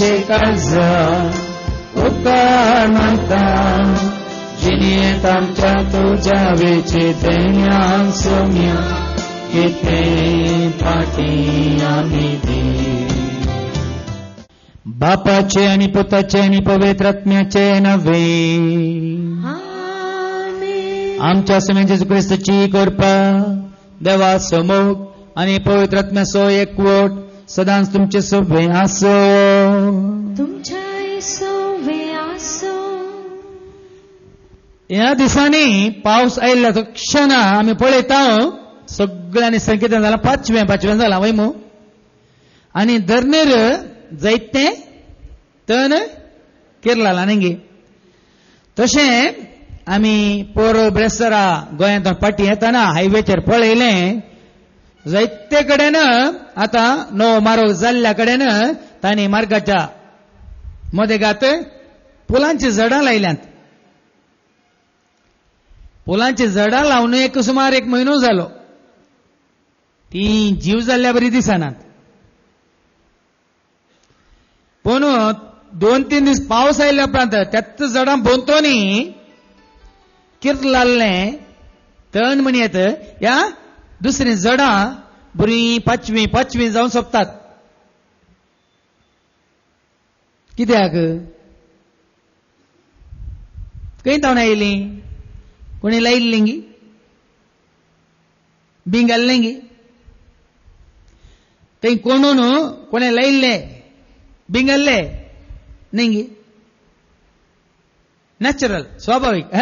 आमचे काळज उपकार मानता जिनियेत आमच्या तुझ्या वेचे देण्यान सौम्य किते पाटी आम्ही दे. बापाचे आणि पुताचे आणि पवित्र आत्म्याचे नव्हे. आमच्या समेत येशू ख्रिस्ताची कृपा देवा समोर आणि पवित्र आत्म्याचो एकवट सदांच तुमचे सोबे आसो. तुमच्या सोबे आसो. ह्या दिसांनी पावस आयिल्ल्या क्षणा आमी पळयता सगळ्यांनी संकेतन जाला. पांचवें जाला वय मू. आनी धर्नेर जायते तण केरला न्ही. तशें आमी पोर ब्रेस्तरा गोंयांत पाटी येताना हायवेचेर पळयलें जायते कडेन आतां नवो मार्ग जाल्ल्या कडेन तांणी मार्गाच्या मदेगात फुलांची झाडां लायल्यांत. फुलांची झाडां लावन सुमार 1 म्हयनो जालो. ती जीव जाल्ल्या बरी दिसनात. पूण 2-3 दीस पावस आयिल्ल्या उपरांत त्याच झाडां भोंवतणी किरलाल्लें तण म्हणयत ह्या दुसरी झाडां बरी पाचवी जावन सोंपतात. कित्याक खंय जावन आयली? कोणी लायिल्लीं गी? बिंगल्लें गी? थंय कोणें लायिल्लें बिंगल्ले न्ही गी? नॅचरल स्वाभाविक.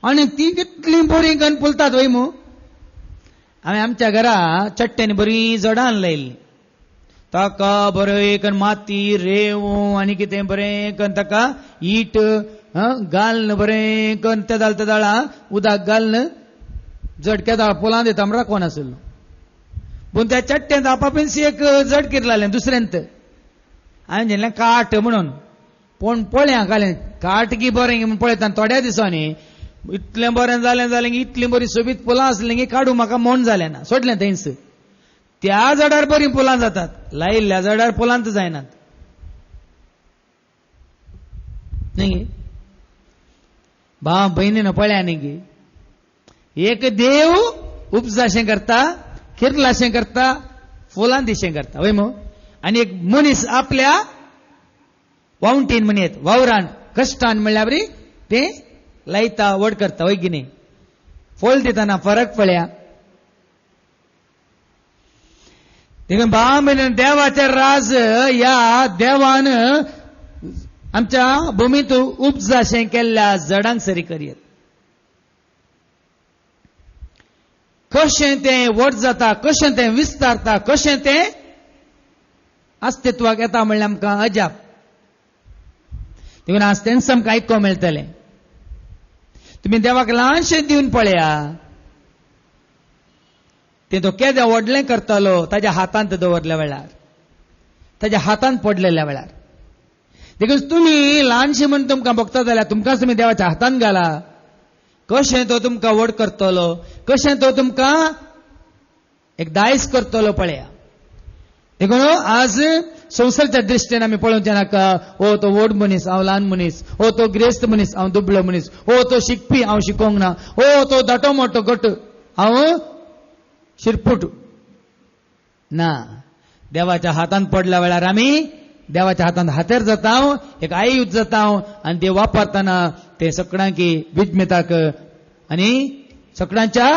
आणि ती कितली बरी गण फुलतात वय मू. हांवें आमच्या घरा चट्ट्यांनी बरी झाडां लायिल्लीं. ताका बरें करून माती रेंव आनी कितें बरें करून ताका ईट घालन बरें करून तेदाळा उदक घालन जड केदाळ फुलां दिता म्हण राखो नासलो. पूण त्या चट्ट्यांत आपापीस एक जड किरलालें दुसऱ्यांत. हांवें म्हणलें काट म्हणून. पूण पळया घालें काट की बरें म्हणून पळयता. थोड्या दिसांनी इतलें बरें जालें की इतलीं बरी सोबीत फुलां आसलीं की काडूं म्हाका मन जालें ना. सोडलें थंयच. त्या झाडार बरीं फुलां जातात. लायिल्ल्या झाडार फुलांत जायनात न्ही. भाव भयणीन पळया न्ही गी. एक देव उपजाशें करता, किरलाशें करता, फुलां दिशें करता वय मो. आनी एक मनीस आपल्या वावंटीन म्हणयत वावरान कश्टान म्हणल्यार बरी ते लायता वड करता वय की न्ही. फळ दितना फरक पळया. देखून भाव म्हणून देवाचे राज या देवान आमच्या भुमीत उपजाशें केल्ल्या झाडांक सरी करयत. कशें तें व्हड जाता, कशें तें विस्तारता, कशें तें अस्तित्वाक येता म्हणल्यार आमकां अजाप. देखून आज तेंच आमकां आयको मेळटलें. तुमी देवाक ल्हानशें दिवन पळया. तें तो केदें व्हडलें करतलो ताच्या हातांत दवरल्या वेळार, ताच्या हातांत पडलेल्या वेळार. देखून तुमी ल्हानशें म्हणून तुमकां बगता जाल्यार तुमकांच तुमी देवाच्या हातांत घाला. कशें तो तुमकां व्हड करतलो, कशें तो तुमकां एक दायज करतलो पळया. देखून आज संवसारच्या दृश्टीन आमी पळोवचें नाका. ओ तो व्हड मनीस, हांव ल्हान मनीस. ओ तो ग्रेस्त मनीस, हांव दुबळो मनीस. ओ तो शिकपी, हांव शिकोंक ना. ओ तो धाटो मोठो गट, हांव शिरपूट ना. देवाच्या हातांत पडल्या वेळार आमी देवाच्या हातांत हातेर जाता, एक आयुध जाता. आनी ते वापरतना ते सगळ्यांकी विज्ञताक आनी सगळ्यांच्या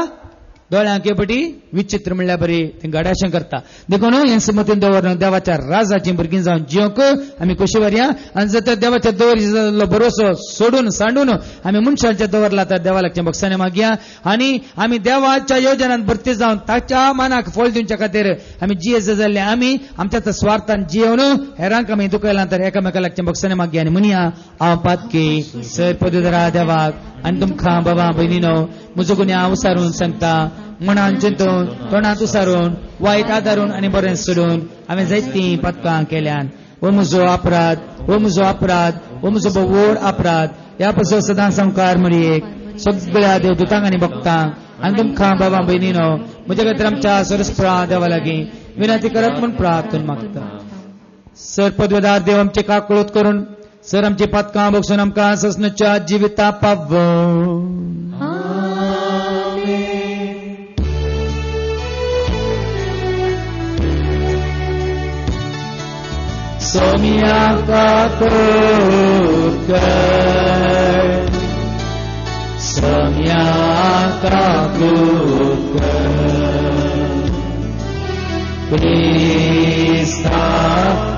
दोळ्यांक बटी विचित्र म्हणल्यार बरी ते घडाशें करता. देखून हे समतीन दवरून देवाच्या राजाची भुरगीं जावन जियोंक आमी कशी वरया. आनी जर तर देवाच्या दवरिल्लो भरोसो सोडून सांडून आमी मनशांचे दवरला तर देवा लागचें बक्षाने मागया. आनी आमी देवाच्या योजनांत भरती जावन ताच्या मानाक फळ दिवच्या खातीर आमी जिये जाल्ले आमी आमच्या स्वार्थान जियोवन हेरांक आमी दुखयला तर एकामेका लागचें बक्षाने मागया. आनी म्हणया हांव पातकी सर पदुदरा देवाक आनी तुमकां बाबा भयणीनो म्हजो गुन्या उसारून सांगता. मनान चिंतून तोंडांत उसारून वायट आदारून आनी बरें सोडून हांवें जायतीं पथकां केल्यान. हो म्हजो अपराध, हो म्हजो अपराध, हो म्हजो व्हड अपराध. ह्या पासून सदां संवकार म्हणयेक सगळ्या देवदूतांक आनी भक्तांक आनी तुमकां बाबा भयणीनो म्हजे खातीर आमच्या सरस्प्रा देवा लागीं विनंती करत म्हणून प्रार्थना मागता. सर पदवीदार देव आमचे काकळूत करून सर आमची पदकां बक्षून आमकां ससनच्या जिविता पाव. सोमिया काकळूत कर, सोमिया काकळूत कर, क्रिस्ता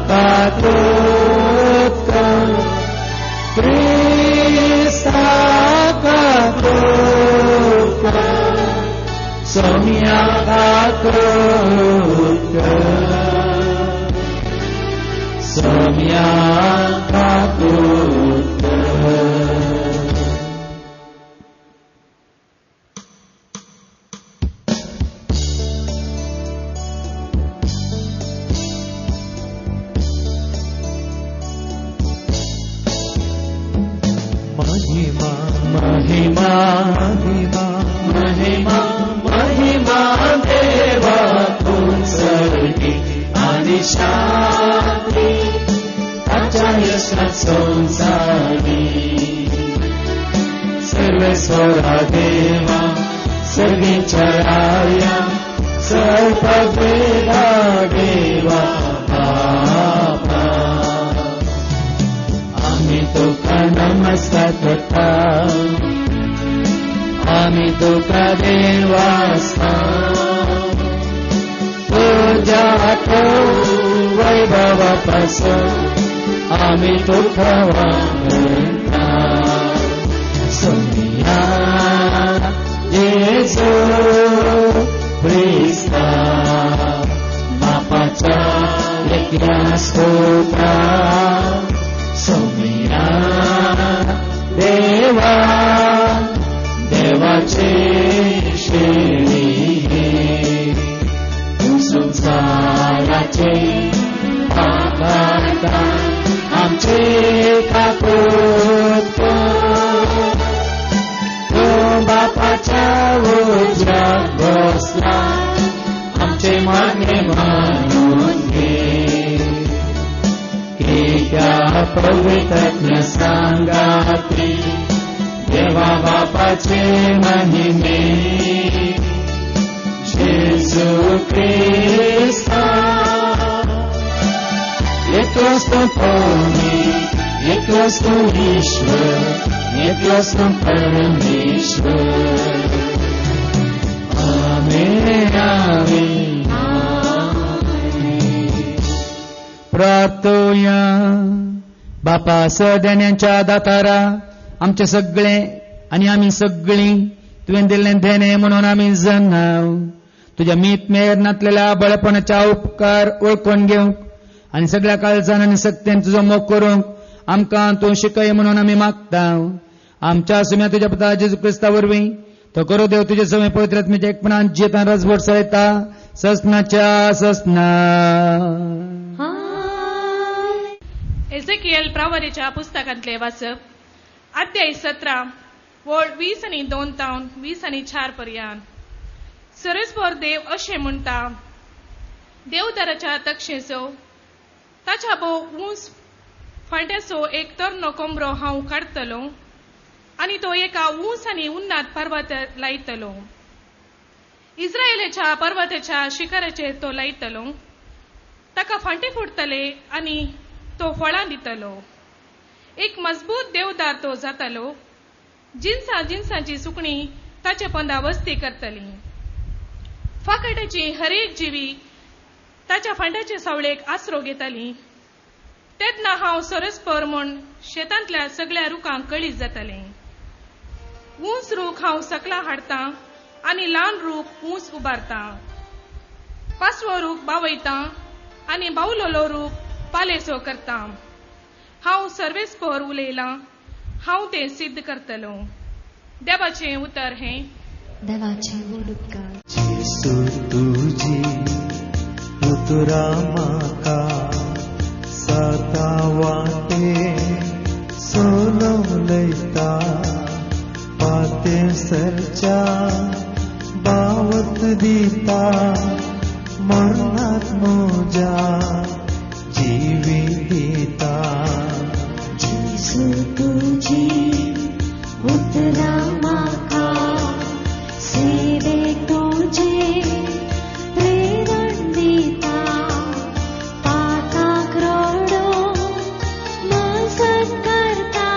काकळूत कर, क्रिस्ता काकळूत कर, सोमिया काकळूत कर, सोमिया काकळूत कर. महिमा महिमा महिमा महिमा महिमा देवा तुमची आणि शांती ताच्या यशात संसारी. सर्वेश्वरा देवा सगळी चराया सर्ववेदा देवा बापा. आम्ही तुका नमस्कार करता, आम्ही तुका देवास्ता. तुझ्या वैभवापासून आम्ही तुका वागता. सोमिया येशू ख्रिस्ता बापाच्या एकल्या स्तोत्रा. सोमिया देवा देवाचे शेळी संसाराचे पापाता आमचे काकळूत कर. तो बापाच्या उजव्यात बसला आमचे मागणे मानून घे. की त्या पवित्र सांगाती देवा बापाचे महिमे. येशू ख्रिस्ता एकच तो कोणी, एकच तो ईश्वर, एकच तो परमेश्वर. आमेन आमेन. प्रार्थोया. बापा सदैन्यांच्या दातारा आमचे सगळे आणि आम्ही सगळी तुवें दिल्लें देणे म्हणून आम्ही जाणाव. तुझ्या मीत मेर नातलेल्या बळपणाच्या उपकार ओळखून घेवंक आणि सगळ्या काळजान आनी सक्तीन तुजो मोग करूंक आमकां तूं शिकय म्हणून आमी मागता. आमच्या सुम्या तुज्या पुता जेजू क्रिस्ता वरवीं तो करो देव तुजे सवय पवित्र आत्म्याच्या एकपणान जियेतान रजभर सळयता ससनाच्या ससना. एझेकिएल प्रवादीच्या पुस्तकांतले वाचप अध्याय 17 वळ 20 आनी 2 तावन 20 आनी 4 पर्यंत. सरस्वर देव अशें म्हणटा, देवदाराच्या तक्षेचो ताच्या भोव ऊंच फांट्याचो एक तरनो कोंबरो हांव काडटलो आनी तो एका ऊंच आनी उन्नात पर्वतार लायतलो. इस्रायेलाच्या पर्वताच्या शिखराचेर तो लायतलो. ताका फांटे फुटतले आनी तो फळां दितलो. एक मजबूत देवदार तो जातालो. जिन्सांची सुकणी ताचे पंदा वस्ती करतली. फाकड्याची हरेक जिवी ताच्या फांट्याचे सावळेक आसरो घेतली. तेन्ना हांव सरस्पर म्हूण शेतांतल्या सगळ्या रुखांक कळीत जातले. ऊंच रूख हांव सकला हाडटा आनी ल्हान रूख ऊंच उबारता. पासवो रूख बावयता आनी बावलोलो रूख पालेसो करता. हांव सर्वेस्पर उलयलां, हांव तें सिद्ध करतलो. देवाचें उतर हें. देवाचे उदकार. जेसू तुझी उतरा म्हाका सदा वाटे सोलवलयता. पाते सरच्या बावत दिता मरणात म्हज्या जिवीत दिता जेजू तुजी उतरां म्हाका सेवेक तुजें प्रेरण दिता पाताक रडोवंक मजत करता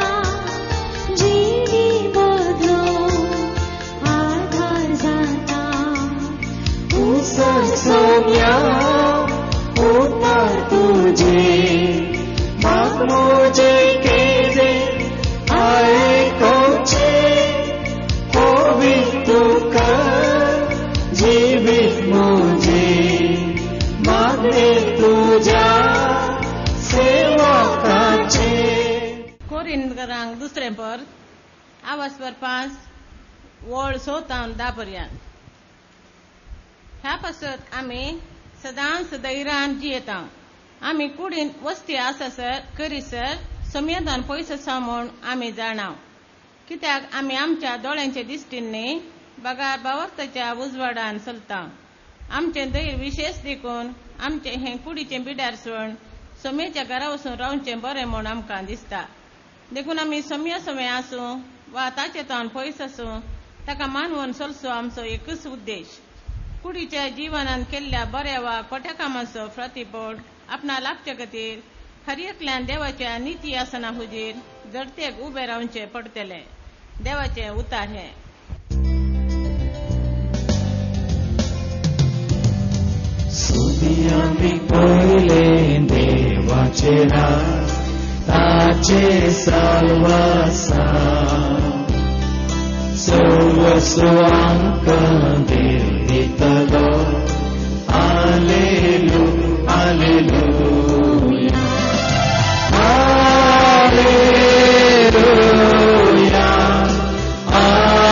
जिणी बदलोवंक आधार जाता उसर सोम्या उतर तुजे म्हाक मोजे केजे आयकोचे पवित्र कर जिवीत मोजे मागणे तुझ्या सेवकाचे. कोरिंदकारांक दुसरें पर आवाज पर 5 वळ 6 10 पर्यंत. ह्या पासत आमी सदांच धैर्यान जियेता. आमी कुडीन वस्ती आसासर करीसर समेदान पयस आसा म्हूण आमी जाणाव. कित्याक आमी आमच्या दोळ्यांचे दिश्टीन न्ही बगार बावस्ताच्या उजवाडान चलता. आमचें धैर्य विशेष देखून आमचें हें कुडीचें बिडारसण समेच्या घरा वचून रावचें बरें म्हूण आमकां दिसता. देखून आमी समे समे आसूं वा ताचे तोंड पयस आसूं ताका मानवून चलचो आमचो एकच उद्देश. कुडीच्या जिवनांत केल्ल्या बऱ्या वा खोट्या कामाचो प्रतिफळ आपणा लाभचे खातीर खऱ्यातल्यान देवाच्या निती आसना हुजीर जडतेक उबे रावचें पडटलें. देवाचें उतार हें. सुदी आमी पयले देवाचे राज ताचे साल्वासा सर्वस्वांक देव दितलो. हालेलुया हालेलुया हालेलुया हालेलुया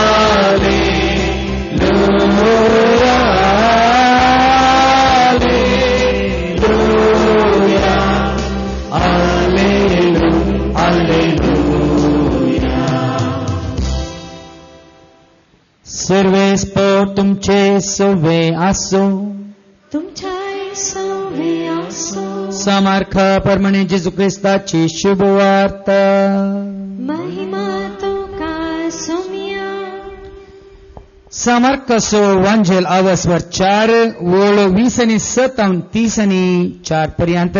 हालेलुया हालेलुया. सर्वे स्पोर्ट तुमचे सवे आसो. तुमच्या सवे आसो. सामार्थ परमणे जेजू ख्रिस्ताची शुभ वार्ता. महिमा तुका सोम्या. सामार्कसो वांजेल आवाजवर 4 वळ 20 आणि 7 आणि 30 आणि 4 पर्यंत.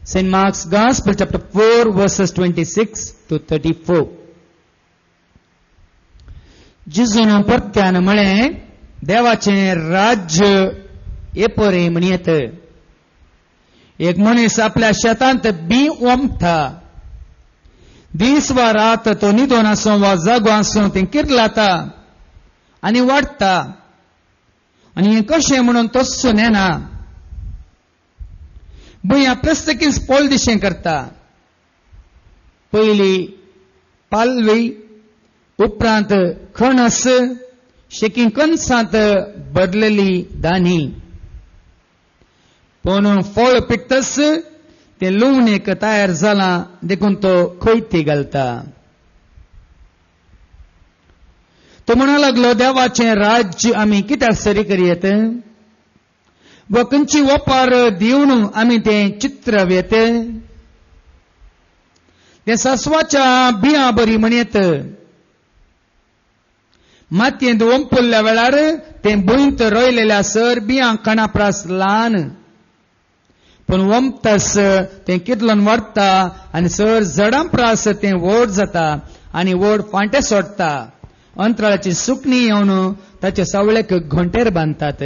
Saint Mark's gospel chapter 4 verses 26 to 34. जिजून परत्यान म्हळें देवाचें राज्य येपरे म्हणयत. एक मनीस आपल्या शेतांत बी ओंपता. दीस वा रात तो न्हिदोन आसूं वा जागो आसूं तें किर्लाता आनी वाडटा आनी हें कशें म्हणून तस्सो नेना. भुंया प्रस्तकीस पोल दिशें करता. पयली पालवी उपरांत खणस शेकी कणसांत बदलली दानी. पूण फळ पिकतस तें लुवणेक तयार जालां देखून तो खंयती घालता. तो म्हणा लागलो देवाचें राज्य आमी कित्याक सरी करयत व खंयची वपार दिवन आमी तें चित्रवेत. तें सासवाच्या बियां बरी म्हणयत. मातयेंत ओंपुल्ल्या वेळार तें भुंयत रोयलेल्या सर बियां कणाप्रास ल्हान पूण ओंपतस तें कितलोन वाडटा आनी सर जडांप्रास तें व्हड जाता आनी व्हड फांटे सोडटा. अंतराळाची सुकणी येवन ताचे सावळेक घोंटेर बांदतात.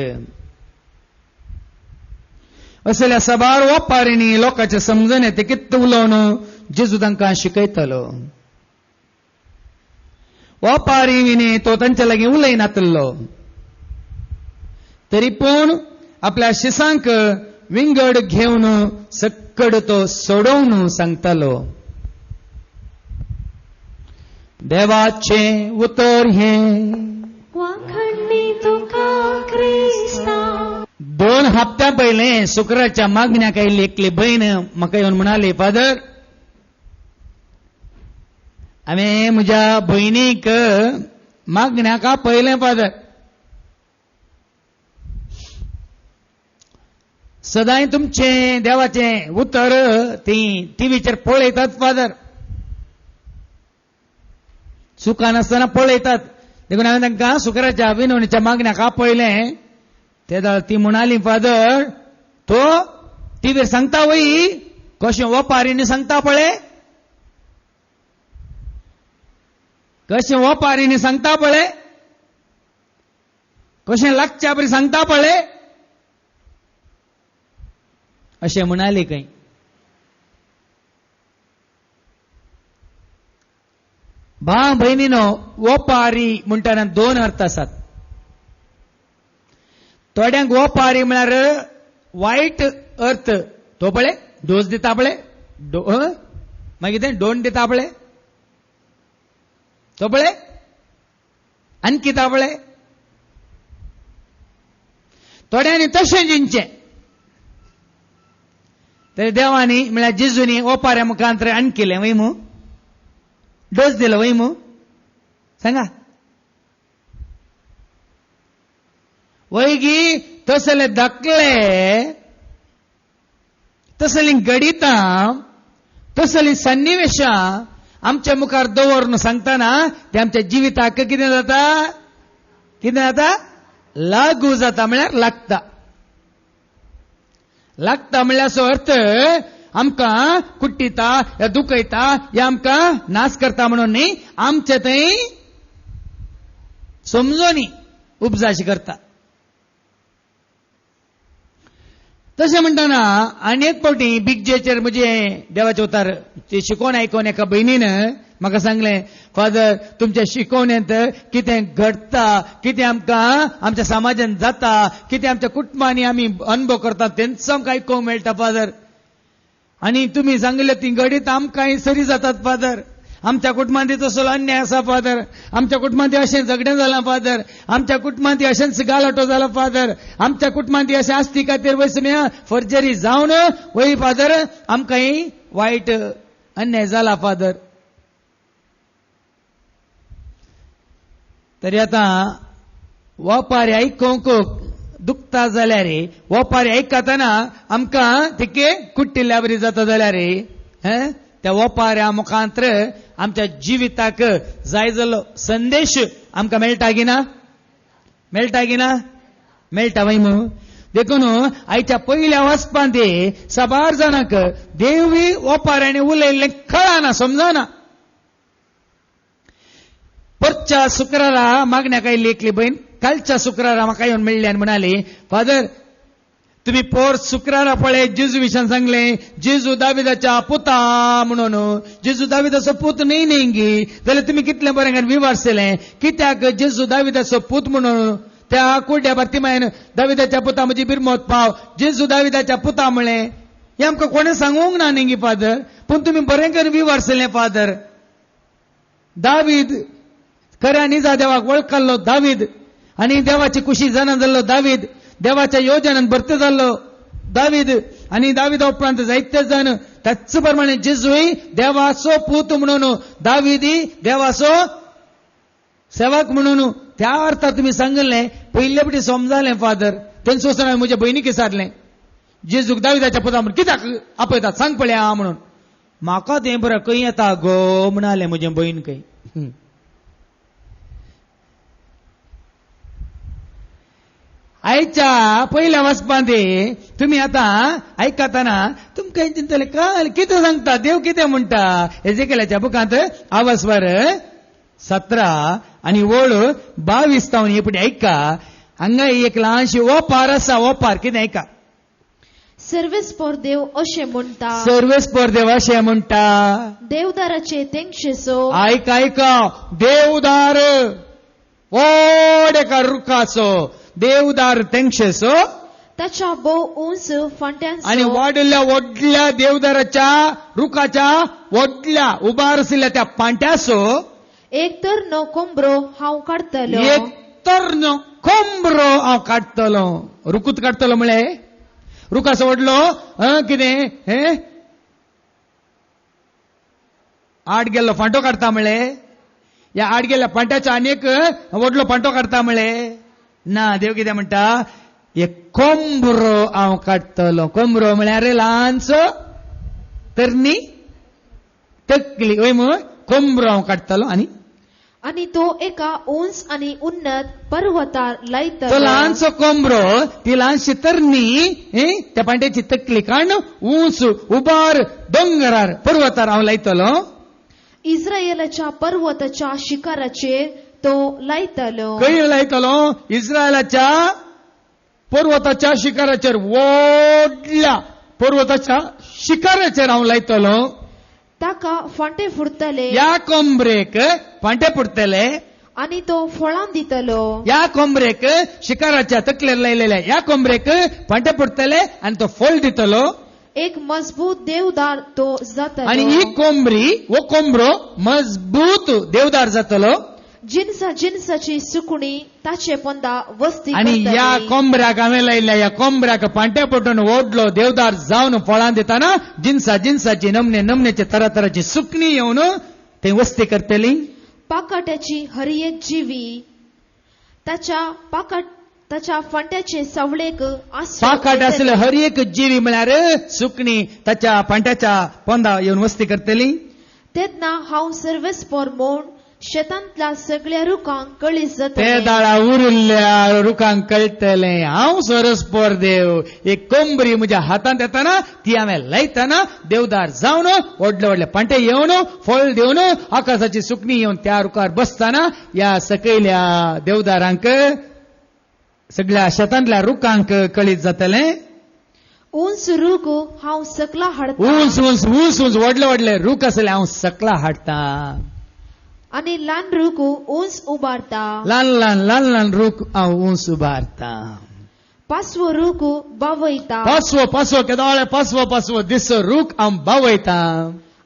असल्या साबार वपारींनी लोकांचे समजून येते कितें उलोवन जेजू तांकां शिकयतलो. वपारी विनी तो तांचे लागीं उलयनातलो. तरी पूण आपल्या शिसांक विंगड घेवन सक्कड तो सोडवून सांगतालो. देवाचे उतर हे वाखडणी तुका क्रिस्ता. 2 हप्त्या पयले शुक्राच्या मागण्याक आयिल्ली एकली बहीण म्हाका येवन म्हणाली, फादर हांवें म्हज्या भयणीक मागण्याक पयलें फादर सदांय तुमचे देवाचे उतर ती टीव्हीचेर पळयतात फादर, सुखान आसतना पळयतात. देखून हांवें तांकां सुकराच्या विनवणीच्या मागण्याक आपयलें. ते ती म्हणाली फादर तो टीव्हीर सांगता वय कशें ओपारीने सांगता पळय, कशें ओपारीने सांगता पळय, कशें लागच्या बरी सांगता पळय अशें म्हणाली खंय. भाव भयणीनो, ओपारी म्हणटाना दोन अर्थ आसात. थोड्यांक ओपारी म्हळ्यार वायट अर्थ, तो पळय डोस दिता पळय, मागीर ते डोंट दिता पळय, तो पळय आणखी दिता पळय. थोड्यांनी तशें जिंचे. तरी देवानी म्हळ्यार जेजूनी ओपाऱ्या मुखांतर आणकिलें वय मू, डोस दिलो वय मू, सांगा वैगी. तसले दाखले, तसली गणितां, तसली सन्निवेशां आमच्या मुखार दवरून सांगतना ते आमच्या जिविताक कितें जाता, कितें जाता, लागू जाता म्हळ्यार लागता. लागता म्हळ्यार अर्थ आमकां कुट्टिता या दुखयता या आमकां नाश करता म्हणून न्ही, आमचे थंय समजोनी उपजाशी करता. तशें म्हणटाना आनी एक फावटी बिग जेचेर म्हजे देवाचे उतार ते शिकोवन आयकोवन एका भयणीन म्हाका सांगलें, फादर तुमच्या शिकवण्यांत कितें घडटा, कितें आमकां आमच्या समाजान जाता, कितें आमच्या कुटुंबांनी आमी अनुभव करता तेंचो आमकां आयकोवंक मेळटा फादर. आनी तुमी सांगले ती घडीत आमकांय सरी जातात फादर. आमच्या कुटुंबांत तसलो अन्याय आसा फादर, आमच्या कुटुंबांत अशें झगडें जालां फादर, आमच्या कुटुंबांत अशेंच गालाटो जाला फादर, आमच्या कुटुंबांत अशें आस्ती खातीर वयसुम्या फर्जरी जावन वय फादर आमकांय वायट अन्याय जाला फादर. तरी आतां ओपारी आयकोंक दुखता जाल्यार ओपारी आयकतना आमकां तिके कुट्टिल्ल्या बरी जाता जाल्यार त्या ओपाऱ्या मुखांतर आमच्या जिविताक जाय जाल्लो संदेश आमकां मेळटा की ना, मेळटा की ना, मेळटा वय मू. देखून आयच्या पयल्या वचपांत साबार जाणांक देवी ओपाऱ्यांनी उलयल्लें कळना, समजना. परच्या शुक्रारा मागण्याक आयिल्ली एकली बहीण कालच्या शुक्रारा म्हाका येवन मेळ्ळी आनी म्हणाली, फादर तुम्ही पोर शुक्रारा पळय जेजू विशयान सांगलें, जेजू दाविदाच्या पुता म्हणून. जेजू दाविदाचो पूत न्ही न्ही जाल्यार तुम्ही कितलें बरें विवारसलें, कित्याक जेजू दाविदाचो पूत म्हणून त्या कुड्या बार्तिमायन दाविदाच्या पुता म्हजी बिरमोत पाव, जेजू दाविदाच्या पुता म्हळें. हें आमकां कोणें सांगूंक ना न्ही फादर, पूण तुमी बरें करून विवारसलें फादर. दावीद खऱ्या निजा देवाक वळखलो दावीद, आनी देवाची कुशी जाणा जाल्लो दावीद, देवाच्या योजनान भरते जाल्लो दावीद, आनी दाविदा उपरांत जायते जाण त्याच प्रमाणे जेजूय देवाचो पूत म्हणून, दावीदी देवाचो सेवक म्हणून. त्या अर्थात तुम्ही सांगलें पयले पटी समजालें फादर. तेंच वचून हांवें म्हज्या भयणीक विचारलें, जेजूक दाविदाच्या पुता म्हणून कित्याक आपयतात सांग पळया म्हणून. म्हाका तें बरें खंय येता गो म्हणालें म्हजें भयण खंय. आयच्या पयल्या वचपांत तुम्ही आतां आयकतना तुमकां चिंतलें काल कितें सांगता देव कितें म्हणटा. एजेकियेलाच्या बुकांत आवस्वर 17 आनी वळ 22 तावन हे पुढे ऐका. हांगा एक ल्हानशी ओपार आसा. ओपार कितें ऐका. सर्वेस्पोर देव अशें म्हणटा, सर्वेस्पोर देव अशें म्हणटा, देवदाराचे तेंगशेचो आयका आयका देवदार व्हड एका रुखाचो देवदार तेंगशेचो ताच्या भोव उंच फांट्यांचो आणि व्हडल्या व्हडल्या देवदाराच्या रुखाच्या व्हडल्या उबार आशिल्ल्या त्या पांट्याचो एक तर नो कोंबरो हांव काडटलो, एक तर नो कोंबरो हांव काडटलो. रुकूत काडटलो म्हळे रुखाचो व्हडलो कितें हे आड गेल्लो फांटो काडता म्हळे. या आड गेल्ल्या फांट्याचो आनी एक व्हडलो फांटो काडता म्हळे. ना देव कितें म्हणटा एक कोंबरो हांव काडटलो. कोंबरो म्हळ्यार ल्हानसो तरणी तकली वय म्हूण कोंबरो हांव काडटलो. आणि तो एका उंच आणि उन्नत पर्वतार तो लायतलो. ल्हानसो कोंबरो ती ल्हानशी तरणी त्या पांट्याची तकली काडून उंच उबार दोंगरार पर्वतार हांव लायतलो. इस्रायेलाच्या पर्वताच्या शिखराचेर तो लायतलो. खंय लायतलो? इस्रायलाच्या पर्वताच्या शिखराचेर, व्हडल्या पर्वताच्या शिखराचेर हांव लायतलो. ताका फांटे फुडतले या कोंबरेक फांटे पडटले. आणि तो फळां दितलो. या कोंबरेक शिखराच्या तकलेर लायलेल्या या कोंबरेक फांटे पडटले आणि तो फळ दितलो. एक मजबूत देवदार तो जातलो. आणि ही कोंबरी वो कोंबरो मजबूत देवदार जातलो. जिन्साची सुकणी ताचे पोंदा वस्ती आणि करतली. या कोंबऱ्याक हांवें लायल्या या कोंबऱ्याक फांटे पडून व्हडलो देवदार जावन फळां दिताना जिन्साची नमनेची तरातराची सुकणी येवन ते वस्ती करतली. पाकाट्याची हर एक जीवी ताच्या फांट्याचे सवळेक आश्रय पाकाट देतली. असले हर एक जीवी म्हळ्यार सुकणी ताच्या फांट्याच्या पोंदा येवन वस्ती करतली. तेन्ना हांव सर्वेस्पर म्हूण शेतांतल्या सगळ्या रुखांक कळीस ते जातले. दाळा उरिल्ल्या रुखांक कळटले हांव सरस्पर देव. एक कोंबरी म्हज्या हातांत येताना ती हांवें लायतना देवदार जावन व्हडले व्हडले पांटे येवन फळ देवन आकाशाची सुकणी येवन त्या रुखार बसताना या सकयल्या देवदारांक सगळ्या शेतांतल्या रुखांक कळीत जातले. उंच रूख हांव सकला हाडता. उंच उंच उंच उंच व्हडले व्हडले रूख आसले हांव सकला हाडटा. आणि ल्हान रूख उंच उबारता. ल्हान ल्हान रूख हांव उंच उबारता. पासवो रूख बावयता. पासवो केदोळे पासवो दिसो रूख हांव बावयता.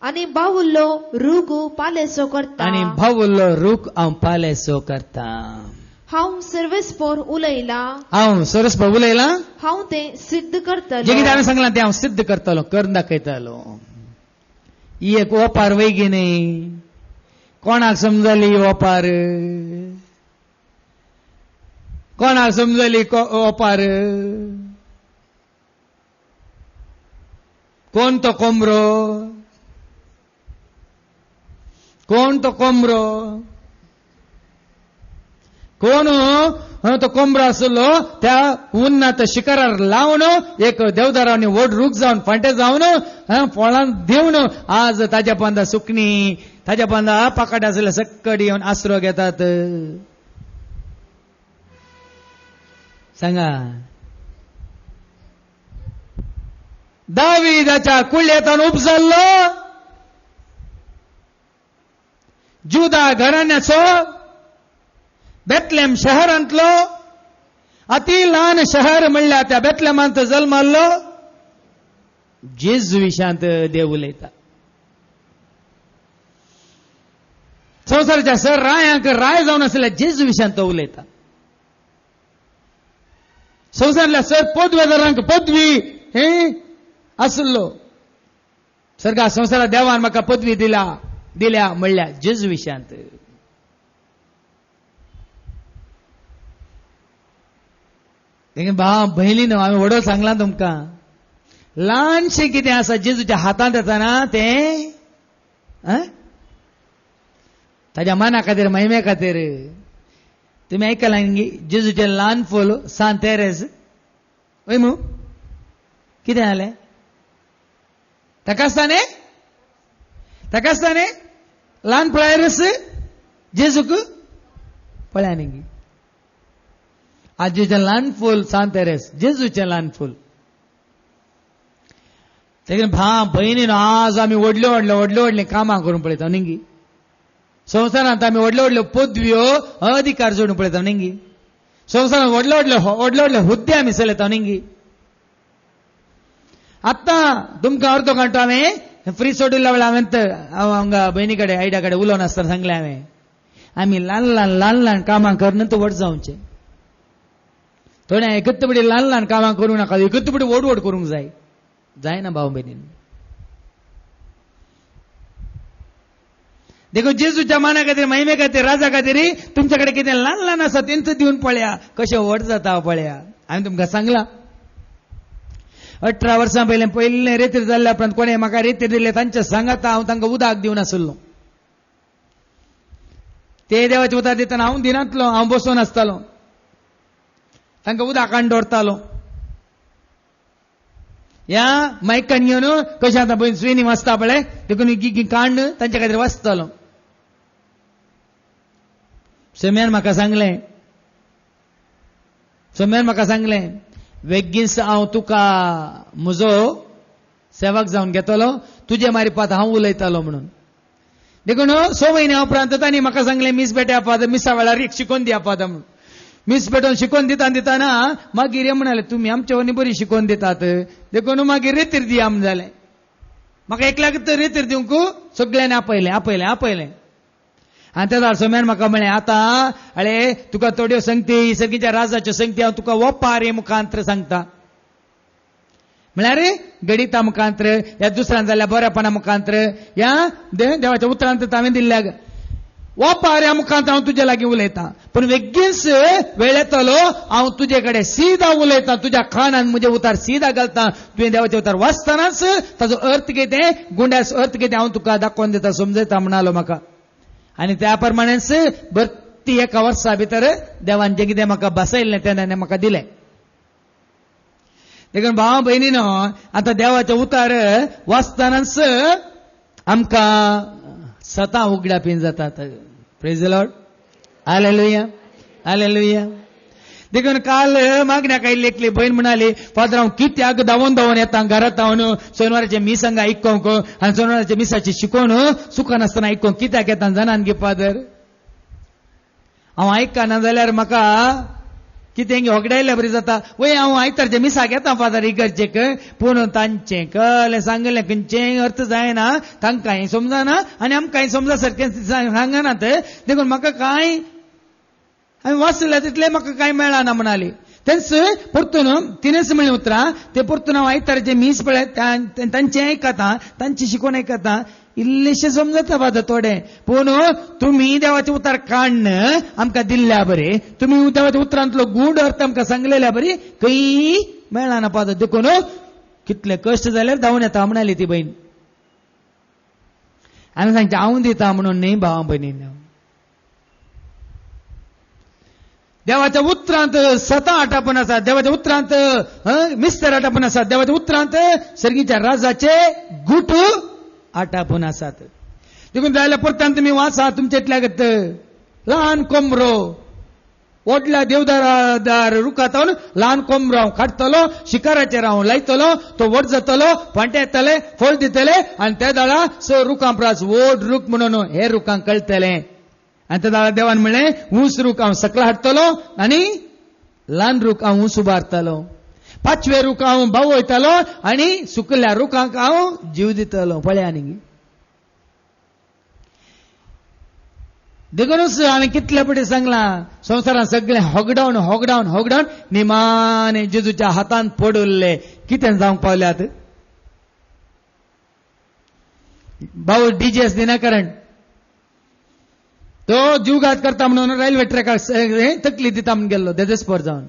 आणि बावुल्लो रूख पालेसो करता. आणि भावुल्लो रूख हांव पालेसो करता. हांव सर्वेस्पर उलयला. हांव सरस उलयला. हांव ते सिद्ध जे करतलो. कितें हांवें सांगलां तें हांव सिद्ध करतलो, करून दाखयतलो. ही एक ओपार वैगी न्ही. कोणाक समजली ओपार? कोणाक समजली ओपार? कोण तो कोंबरो? कोण तो कोंबरो? कोण तो कोंबरो आसलो त्या उन्नात शिखरार लावन एक देवदारांनी व्हड रूख जावन फांटे जावन फळां दिवन आज ताज्या पांदा सुकणी ताज्या पांदा पाकाट आसले सक्कड येवन आसरो घेतात. सांगा. दाविदाच्या कुळयेंतल्यान उपजल्लो जुदा घराण्याचो बेतलेम शहरांतलो अति ल्हान शहर म्हणल्यार त्या बेतलेमांत जल्मल्लो जेजू विशांत देव उलयता. संवसाराच्या सर रायांक राय जावन आसल्या जेजू विशांत तो उलयता. संवसारांतल्या सर पदवेदारांक पदवी आसलो. सर्गा संवसारा देवान म्हाका पदवी दिल्या म्हणल्यार जेजू विशांत. भाव बहिणीनो हांवें व्हडो सांगलां तुमकां. ल्हानशें कितें आसा जेजूच्या हातांत येताना तें ताज्या मना खातीर महिमे खातीर. तुमी आयकलां जेजूचें ल्हान फूल सांत तेरेस वय मू कितें जालें? ताका आसताने ल्हान पळयरस जेजूक पळया न्ही. आजूचें ल्हान फूल सांत तेरेस जेजूचें ल्हान फूल. तेगे भाव भयणीन आज आमी व्हडलीं कामां करून पळयता न्ही. संवसारांत आमी व्हडल्यो पदव्यो अधिकार जोडून पळयता न्ही. संवसारांत व्हडले हुद्दे आमी चलयता न्ही. आतां तुमकां अर्दो घंटो हांवें फ्री सोडिल्ल्या वेळार हांवें भयणी कडेन आयड्या कडेन उलोवन आसतना सांगलें हांवें आमी ल्हान कामां करन तूं व्हड जावचें. थोडे एकत्तपडी ल्हान कामां करूं नाका, एकत्तपडी व्हड करूंक जायना भाव भयणीन. देखो जेजूच्या माना खातीर महिमे खातीर राजा खातीर तुमचे कडेन कितें ल्हान आसा तेंच दिवन पळया कशें व्हड जाता पळया. हांवें तुमकां सांगलां 18 वर्सां पयलें रेतीर जाल्ल्या उपरांत कोणें म्हाका रेतीर दिले तांच्या सांगाता हांव तांकां उदक दिवनासलो. ते देवाचें उदक दितना हांव दिनातलो, हांव बसून आसतालो, तांकां उदक हाडून दवरतालो. ह्या मायकान घेवन कशें आतां पळय स्विनी वाचता पळय देखून कांड तांचे खातीर वाचतालो. सोम्यान म्हाका सांगलें वेगीस हांव तुका म्हजो सेवक जावन घेतलो, तुजे मारिपात हांव उलयतालो म्हणून. देखून 6 म्हयन्या उपरांत तांणी म्हाका सांगलें मीस पेट्या मिसा वेळार एक शिकोवन दियापाद म्हणून. मीस पेटोवन शिकोवन दिताना मागीर हे म्हणाले तुमी आमच्या वनी बरी शिकोवन दितात, देखून मागीर रेतीर दिया म्हण जालें. म्हाका एकल्याक रेतीर दिवंक सगळ्यांनी आपयलें. आनी त्या सोम्यान म्हाका म्हळें आतां अळे तुका थोड्यो संगती सगळींच्या राजाच्यो संगती हांव तुका वपारे मुखांत्र सांगता. म्हळ्यार गणिता मुखांत्र ह्या दुसऱ्यान जाल्ल्या बरेपणा मुखांत्र ह्या देवाच्या उतरांत हांवें दिल्ल्या वपाऱ्या मुखांत्र हांव तुजे लागीं उलयतां, पूण वेगीस वेळ येतलो हांव तुजे कडेन सीदा उलयतां, तुज्या कानान म्हजे उतार सीदा घालतां. तुवें देवाचे उतार वाचतनाच ताचो अर्थ कितें गुंड्यास अर्थ कितें हांव तुका दाखोवन दिता समजयता म्हणालो म्हाका. आनी त्या प्रमाणेच बत्ती 1 वर्सा भितर देवान जें कितें म्हाका बसयल्लें तेन्ना म्हाका दिलें. देखून भावा भयणीनो आतां देवाचे उतार वाचतनाच आमकां सतां उगड्यापीन जातात. Praise the Lord. हालेलुया. देखून काल मागण्याक आयिल्ली एकली बहीण म्हणाली फादर हांव कित्याक धांवून येता घरांत हांव सोनवाराचे मिसांगा आयकोंक आनी सोनवाराच्या मिसाची शिकोवन सुखानासतना आयकोंक कित्याक येता जाणान गे फादर. हांव आयकना जाल्यार म्हाका कितें होगडायल्या बरी जाता. वय हांव आयतारचे मिसाक येता फादर इगर्जेक, पूण तांचें कळ्ळें सांगलें खंयचेंय अर्थ जायना, तांकांय समजना आनी आमकांय समजा सारकें सांगनात. देखून म्हाका कांय हांवें वाचलें तितलें म्हाका कांय मेळना म्हणाली. तेंच परतून तिनेच म्हणलें उतरां ते परतून हांव आयतारचे मीस पळय तांचें आयकता, तांची शिकोवन आयकता, इल्लेशें समजता फादर थोडें, पूण तुमी देवाचें उतार काडन आमकां दिल्ल्या बरे, तुमी देवाच्या उतरांतलो गूढ अर्थ आमकां सांगलेल्या बरी खंय मेळना फादर. देखून कितले कश्ट जाल्यार धांवून येता म्हणाली ती बहीण. हांवें सांगचें हांव दिता म्हणून न्ही भावा भयणीन. देवाच्या उतरांत सता आटापण आसात, देवाच्या उतरांत मिस्तर आटापण आसात, देवाच्या उतरांत सर्गीच्या राजाचे गुट आटापण आसात. देखून जाल्यार परतान तुमी वाचा तुमचेतल्यागत ल्हान कोंबरो व्हडल्या देवदार रुखात ल्हान कोंबरो हांव काडटलो, शिकाराचेर हांव लायतलो, तो व्हड जातलो, फांटे येतले, फळ दितले आनी त्या दाळा 6 रुखां प्रास व्हड रूख म्हणून हे रुखांक कळटलें. आनी त्या दाळा देवान म्हणलें ऊस रूख हांव सकला हाडटलो आनी ल्हान रूख हांव ऊस उबारतलो, 5वे रूख हांव भाव वयतलो आनी सुकल्या रुखांक हांव जीव दितलो. पळया न्ही. देखूनच हांवें कितले पटी सांगलां संवसारांत सगळें होगडावन निमाणे जेजूच्या हातांत पडुल्ले कितें जावंक पावल्यात. भाऊ डीजेस दिनाकरण तो जीवघात करता म्हणून रेल्वे ट्रॅकार तकली दिता म्हणून गेल्लो देदेस्पर जावन.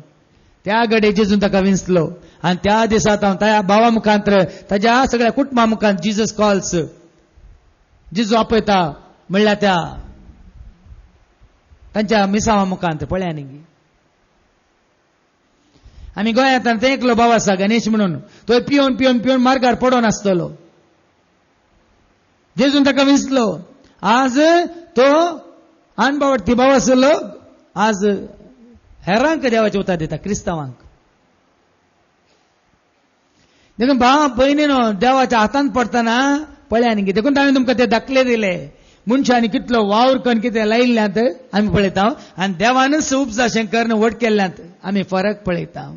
त्या घडये जेजून ताका विंचलो आनी त्या दिसांत हांव त्या भावा मुखांत्र ताच्या सगळ्या कुटुंबा मुखांत जीजस कॉल्स जेजू आपयता म्हणल्यार त्या तांच्या मिसावा मुखांत. पळया न्ही. आमी गोंयांत ते एकलो भाव आसा गणेश म्हणून, तो पिवन मार्गार पडोन आसतलो. जेजून ताका विंचलो. आज तो अनबावटी भाव आसलो, आज हेरांक देवाचे उतार दिता क्रिस्तावांक. देखून भाव भयणीनो देवाच्या हातांत पडटना पळया न्ही. देखून हांवें तुमकां ते दाखले दिले मनशांनी कितलो वावर करून कितें लायिल्ल्यात आमी पळयता आनी देवानच उपजा शंकरन वट केल्ल्यात आमी फरक पळयता.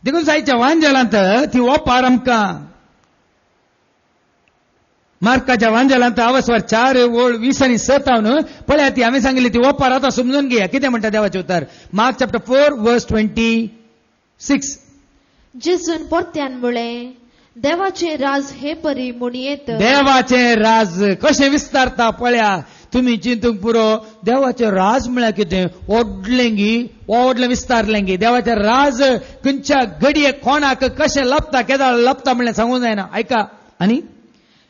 देखून जायच्या वांजेलांत ती ओपार आमकां मार्काच्या वांजेलांत आवस्वार 4:20-7 पळया ती हांवें सांगिल्ली ती ओपार आतां समजून घेया कितें म्हणटा देवाचे उतार. Mark chapter 4:26. जेजून परत्यान म्हळें देवाचे राज हे परी म्हूण येत. देवाचे राज कशें विस्तारता पळया. तुम्ही चिंतूंक पुरो देवाचे राज म्हळ्यार कितें व्हडलें विस्तारलेंगी देवाचे राज खंयच्या घडयेक कोणाक कशें लपता केदार लपता म्हळ्यार सांगूंक जायना ऐका आनी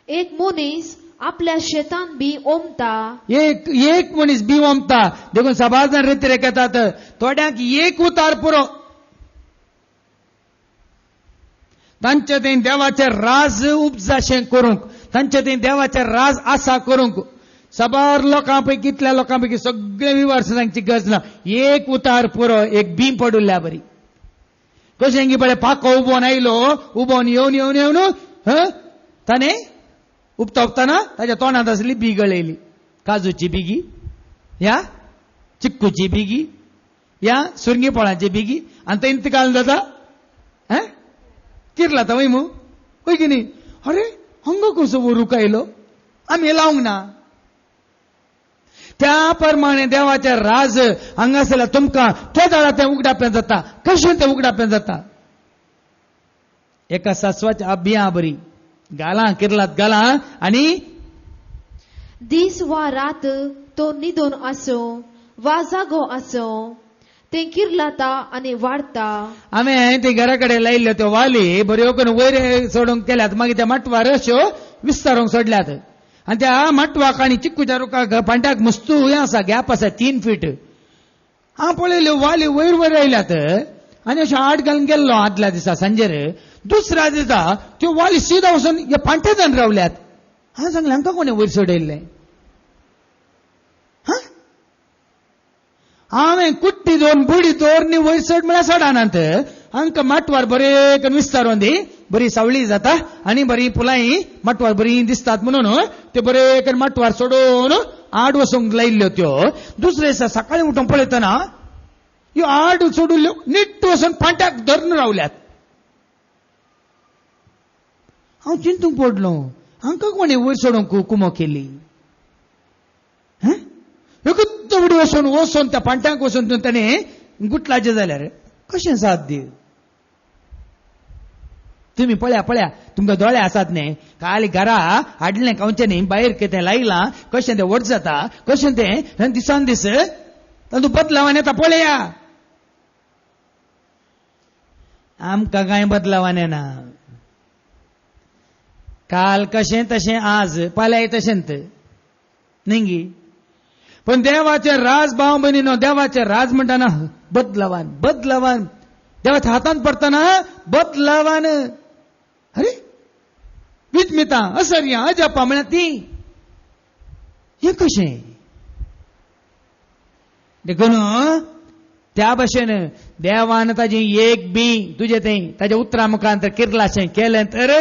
एक मनीस आपल्या शेतान बी ओमता एक मनीस बी ओमता देखून सभाजन रितीरेक येतात थोड्यांक एक उतार पुरो तांचे थंय देवाचे राज उपजाशें करूंक तांचे थंय देवाचे राज आसा करूंक सबार लोकां पैकी इतल्या लोकां पैकी सगळे विवार सांगची गरज ना एक उतार पुरो एक बीं पडुल्ल्या बरी कशें गी बळे पाको उबोन आयलो उबोन येवन ताणे उपतना ताच्या तोंडांत आसली बी गळयली काजूची बिगी या चिक्कूची बिगी या सुरंगी फळांची बिगी आनी तो इंतकाल जाता किरला तर वय मू वय की न्ही अरे हंग कसो वरूक आयलो आमी लावंक ना त्या प्रमाणे देवाचे राज हांगासरल्या तुमकां केदाळा तें उगडाप्यान जाता कशें तें उगडाप्यान जाता एका सासवाच्या बियां बरी गालां किरलात गालां आनी दीस वा रात तो न्हिदून आसो वा जागो आसो ते किरलाता आनी वाडता हांवें ते घरा कडेन लायिल्ल्यो त्यो वाली बऱ्यो करून वयर सोडूंक केल्यात मागीर त्या माटवार अश्यो विस्तारूंक सोडल्यात आनी त्या माटवाक आनी चिक्कूच्या रुखाक पांट्याक मस्तू हें आसा गॅप आसा 3 फीट हांव पळयल्यो वाली वयर आयल्यात आनी अशें आड घालून गेल्लो आदल्या दिसा सांजेर दुसऱ्या दिसा त्यो वाली सीदा वचून ह्या पांट्याच्यान रावल्यात हांवें सांगलें हांकां कोणें वयर सोडयल्लें हांवें कुट्टी दोन बुडी दोरनी वयर चड म्हळ्यार सडानात हांकां माटवार बरे करून विस्तारोन दी बरी सावळी जाता आनी बरी पुलाय माटवार बरी दिसतात म्हणून ते बरे करून माटवार सोडून आड वचूंक लायिल्ल्यो त्यो दुसरे दिसा सकाळीं उठून पळयतना ह्यो आड सोडिल्ल्यो नीट वचून पांट्याक धरून रावल्यात हांव चिंतूंक पडलो हांकां कोणें वयर सोडूंक कुमो केली एकूच उडी वचून त्या पांट्यांक वचून ताणें गुटलाचे जाल्यार कशें साध्य तुम्ही पळया तुमकां दोळे आसात न्ही खाली घरा हाडलें कांवचें न्ही भायर कितें लायलां कशें तें व्हड जाता कशें तें दिसान दीस तातूंत बदलावान येता पळया आमकां कांय बदलावान येना काल कशें तशें आज फाल्यां तशेंच न्ही पण देवाचे राज भाव भयणीनो देवाचे राज म्हणटाना बदलावान देवाच्या हातांत पडटना बदलावान अरे विस्मिता असर्या अजापा म्हळ्यार ती हें कशें देखून त्या भाशेन देवान ताजी एक बी तुजे थंय ताच्या उतरा मुखांत किरलाशें केलें तर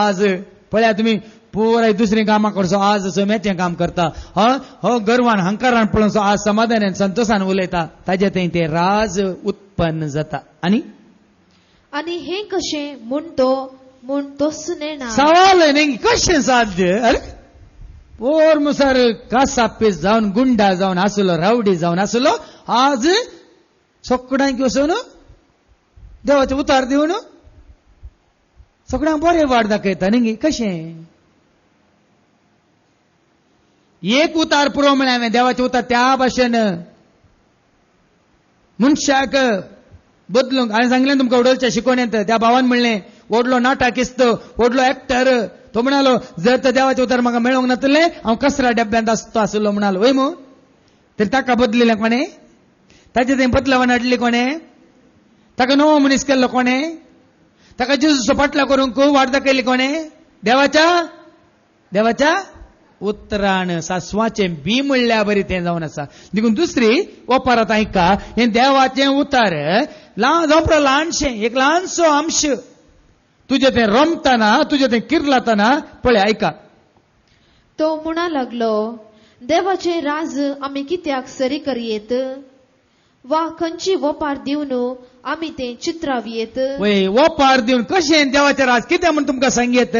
आज पळया तुमी पुराय दुसरी कामां करचो आज समेचें काम करता हो गर्वान हंकारान पळोवन आज समाधानान संतोषान उलयता ताजे थंय ते राज उत्पन्न जाता आनी हें कशें म्हूण तोच नेणा सवाल न्ही कशें साध्य अरे पोर मुसार कासापीस जावन गुंडा जावन आसलो रावडी जावन आसलो आज सगळ्यांक वचून देवाचे उतार दिवन सगळ्यांक बरें वाट दाखयता न्ही कशें एक उतार पुरो म्हळ्यार हांवें देवाचे उतार त्या भाशेन मनशाक बदलूंक हांवें सांगलें तुमकां वडोलच्या शिकवणेंत त्या भावान म्हणलें व्हडलो नाटकिस्त व्हडलो एक्टर तो म्हणालो जर तर देवाचे उतार म्हाका मेळोंक नासलें हांव कसरा डब्यांत आसलो म्हणालो वय मू तर ताका बदलिल्लें कोणें ताचे थंय बदलावन हाडली कोणें ताका नवो मनीस केल्लो कोणें ताका जेजूचो पाटला करूंक वाट दाखयली कोणें देवाच्या उतरान सासवाचें बी म्हणल्यार बरी तें जावन आसा देखून दुसरी ओपारात ऐका हें देवाचें उतार जावं ल्हानशें एक ल्हानसो अंश तुजें तें रमतना तुजें तें किरलातना पळय ऐका तो म्हणा लागलो देवाचे राज आमी कित्याक सरी करयेत वा खंयची वपार दिवन आमी तें चित्रावियेत वय वपार दिवन कशें देवाचें राज कितें म्हूण तुमकां सांगयेत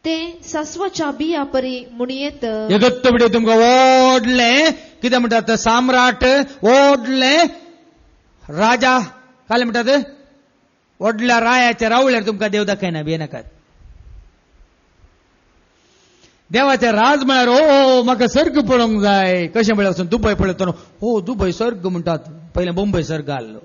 ते सासवाच्या बिया परी म्हणयेत जगत बडे तुमकां व्हडलें कितें म्हणटात सम्राट व्हडलें राजा काय म्हणटात व्हडल्या रायाच्या रावळ्यार तुमकां देव दाखयना भियेनाकात देवाचे राज म्हळ्यार ओ म्हाका सर्ग पळोवंक जाय. कशें म्हळ्यार दुबय पळयतना हो दुबय सर्ग म्हणटात, पयलें मुंबय सर्ग आसलो.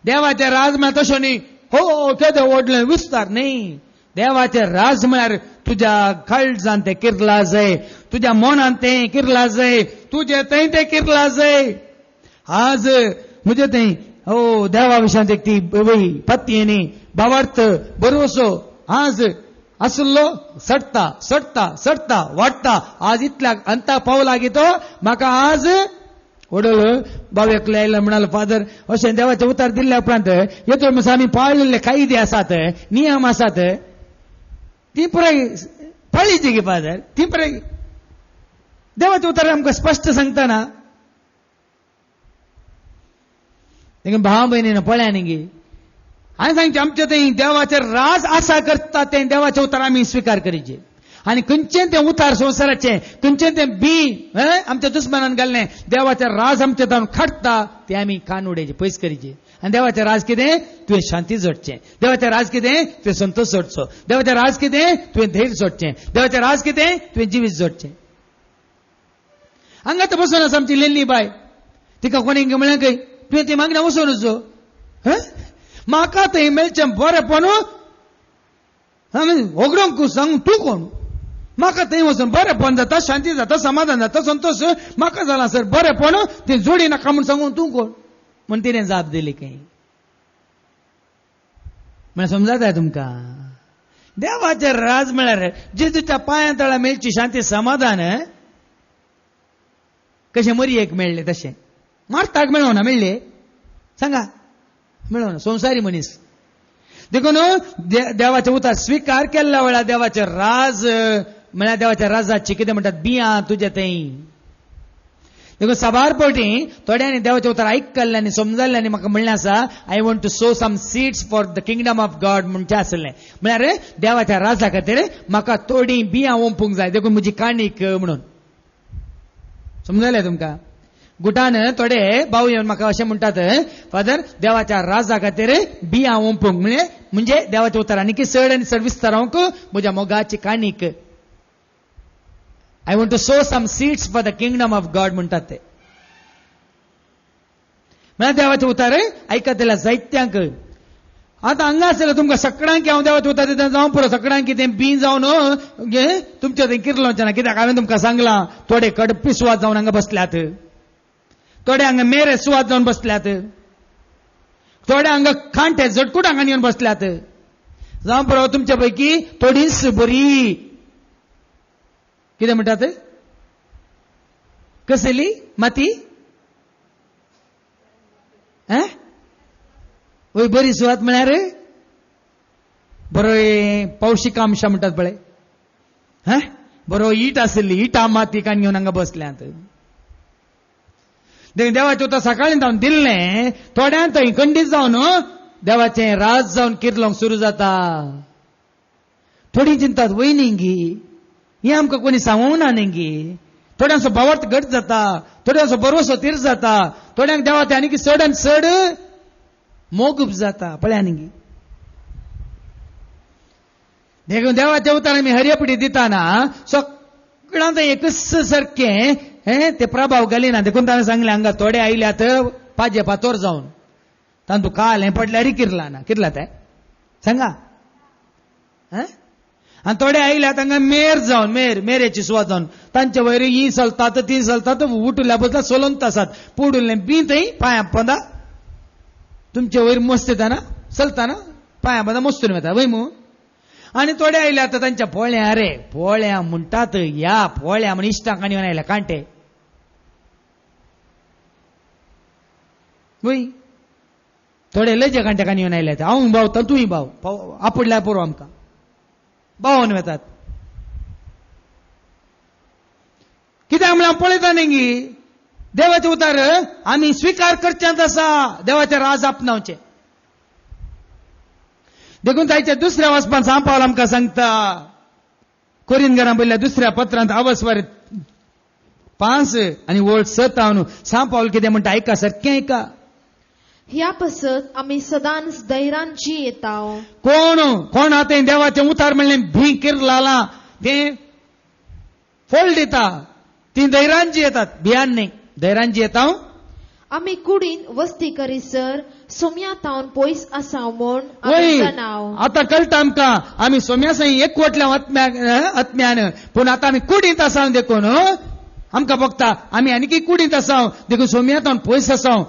देवाचे राज म्हळ्यार तशें न्ही हो केदें व्हडलें विस्तार न्ही. देवाचे राज म्हळ्यार तुज्या काळजांत तें किरला जाय, तुज्या मनांत तें किरला जाय, तुजें तें किरला जाय. आज म्हजें तें देवा विशयात एक ती पत्ती न्ही भावार्थ बरोसो आज आसलो सडटा सडटा सडटा वाडटा. आज इतल्याक अंता पावला गी तो म्हाका आज वडल बावेक लायला म्हणाल फादर अशें देवाचे उतार दिल्ल्या उपरांत येतो आमी पाळलेले कायदे आसात, नियम आसात, ती पुराय पाळीची गे फादर. ती पुराय देवाचे उतार आमकां स्पश्ट सांगता ना. भाव भयणीनं पळया न्ही गे. हांवें सांगचें आमचें तें देवाचें राज आसा करता तें देवाचें उतार आमी स्विकार करीचे. आनी खंयचें तें उतार संवसाराचें खंयचें तें बी आमच्या दुस्मानान घाललें देवाचें राज आमचे तावन काडटा तें आमी कान उडयचे, पयस करीचे. आनी देवाचें राज कितें तुवें शांती जोडचें. देवाचें राज कितें तुवें संतोश जोडचो. देवाचें राज कितें तुवें धैर्य जोडचें. देवाचें राज कितें तुवें जिवीत जोडचें. हांगा तर बसून आसा आमची लेल्ली बाय. तिका कोणी म्हळें खंय तुवें ती मागण्या वचून वचो. म्हाका थंय मेळचें बरेंपण होगडोंक सांग तूं कोण. म्हाका थंय वचून बरेंपण जाता, शांती जाता, समाधान जाता, संतोष म्हाका जाला सर बरेंपण तें जोडी नाका म्हूण सांगून तूं कोण म्हण तिणें जाप दिली खंय. म्हळ्यार समजता तुमकां देवाचें राज म्हळ्यार जेजूच्या पांया तळा मेळची शांती समाधान कशें मरयेक मेळ्ळें तशें मार्ताक मेळों ना. मेळ्ळें सांगा मेळों ना. संवसारी मनीस देखून देवाचे उतार स्विकार केल्ल्या वेळार देवाचे राज म्हळ्यार देवाच्या राजाची कितें म्हणटात बियां तुजें तें. देखून साबार फावटी थोड्यांनी देवाचे उतार आयकल्ल्यानी समजल्ल्यानी म्हाका म्हणलें आसा I want to sow some seeds for the kingdom of God म्हणचें आसलें. म्हळ्यार देवाच्या राजा खातीर म्हाका थोडी बियां ओंपूंक जाय देखून म्हजी काणीक म्हणून. समजलें तुमकां. गुटान थोडे भाऊ येवन म्हाका अशें म्हणटात फादर देवाच्या राजा खातीर बियां ओंपूंक म्हणजे देवाच्या उतार आनी चड आनी चड विस्तारावंक म्हज्या मोगाची काणीक I want to sow some seeds for the kingdom of God म्हणटात ते. म्हळ्यार देवाचे उतार आयकतल्या जायत्यांक. आतां हांगा आसलें तुमकां सगळ्यांक हांव देवाचे उतार दिता जावं पुरो सगळ्यांक कितें बी जावन तुमचें थंय किरलोचें ना. कित्याक हांवें तुमकां सांगलां थोडे कडपी सुवात जावन हांगा बसल्यात, थोडे हांगा मेरे सुवात जावन बसल्यात, थोडे हांगा खांटे झटकूट हांगा येवन बसल्यात. जावं पुरो तुमचे पैकी थोडीच बरी कितें म्हणटात कसली माती वय बरी सुवात म्हळ्यार बरो पौशीक अंश म्हणटात पळय बरो इट आसली इटा माती काण घेवन हांगा बसल्यात. देवाचें उतार सकाळीं जावन दिल्लें थोड्यांक थंय खंडीत जावन देवाचें राज जावन किर्लोंक सुरू जाता. थोडी चिंतात वयनींगी हें आमकां कोणी सांगूंक ना न्ही. थोड्यांचो भावार्थ घट जाता, थोड्यांचो बरोसो तीर जाता, थोड्यांक देवाचें आनी चड आनी चड मोग जाता. पळया न्ही देखून देवाचें उतार आमी हरयपडी दिताना सगळ्यांक एकच सारकें ते प्रभाव घालिना. देखून ताणें सांगलें हांगा थोडे आयल्यात पाजे पातोर जावन तांतू काल हें पडल्यार किरला ना. किरला ते सांगा. आनी थोडे आयल्यात हांगा मेर जावन मेरेची सुवात जावन तांचे वयर ही चलतात ती चलतात उठल्या बसला चलंत आसात पुडुल्लें बी थंय पांयां पंदा तुमचे वयर मस्त येताना चलताना पांयां पंदा मस्तून वता वय मू. आनी थोडे आयल्यात तांच्या पोळ्या रे पोळ्या म्हणटात ह्या पोळ्या म्हण इश्टांक आनी आयल्या कांटे वय. थोडे लजे कांट्याक आनी आयल्यात हांव भावता तूंय भाव आपडल्यार पुरो आमकां भावून वेतात. कित्याक म्हळ्यार पळयता न्ही देवाचे उतार आमी स्विकार करचेंच आसा देवाचें राज आपणावचें. देखून ताच्या दुसऱ्या वचपान सांग पावल आमकां सांगता कोरिंथीकांक बरयल्ल्या दुसऱ्या पत्रांत अवस्वर 5 आनी वळ 7 हांव सांग पावल कितें म्हणटा आयका सारकें आयका. ह्या पासत आमी सदांच धैर्याची येताव. कोण आतां देवाचें उतार म्हणलें भी किरलाला तें फळ दिता ती धैर्यांची येतात बियान नाही धैर्यांची येता आमी कुडीन वस्ती करीसर सोम्या तावन पयस आसाव म्हूण वय आमी जाणाव. आता कळटा आमकां आमी सोम्या सई एक वटल्या आत्म्यान पूण आता आमी कुडींत आसाव देखून आमकां बघता आमी आनीक कुडींत आसाव देखून सोम्या तावन पयस आसाव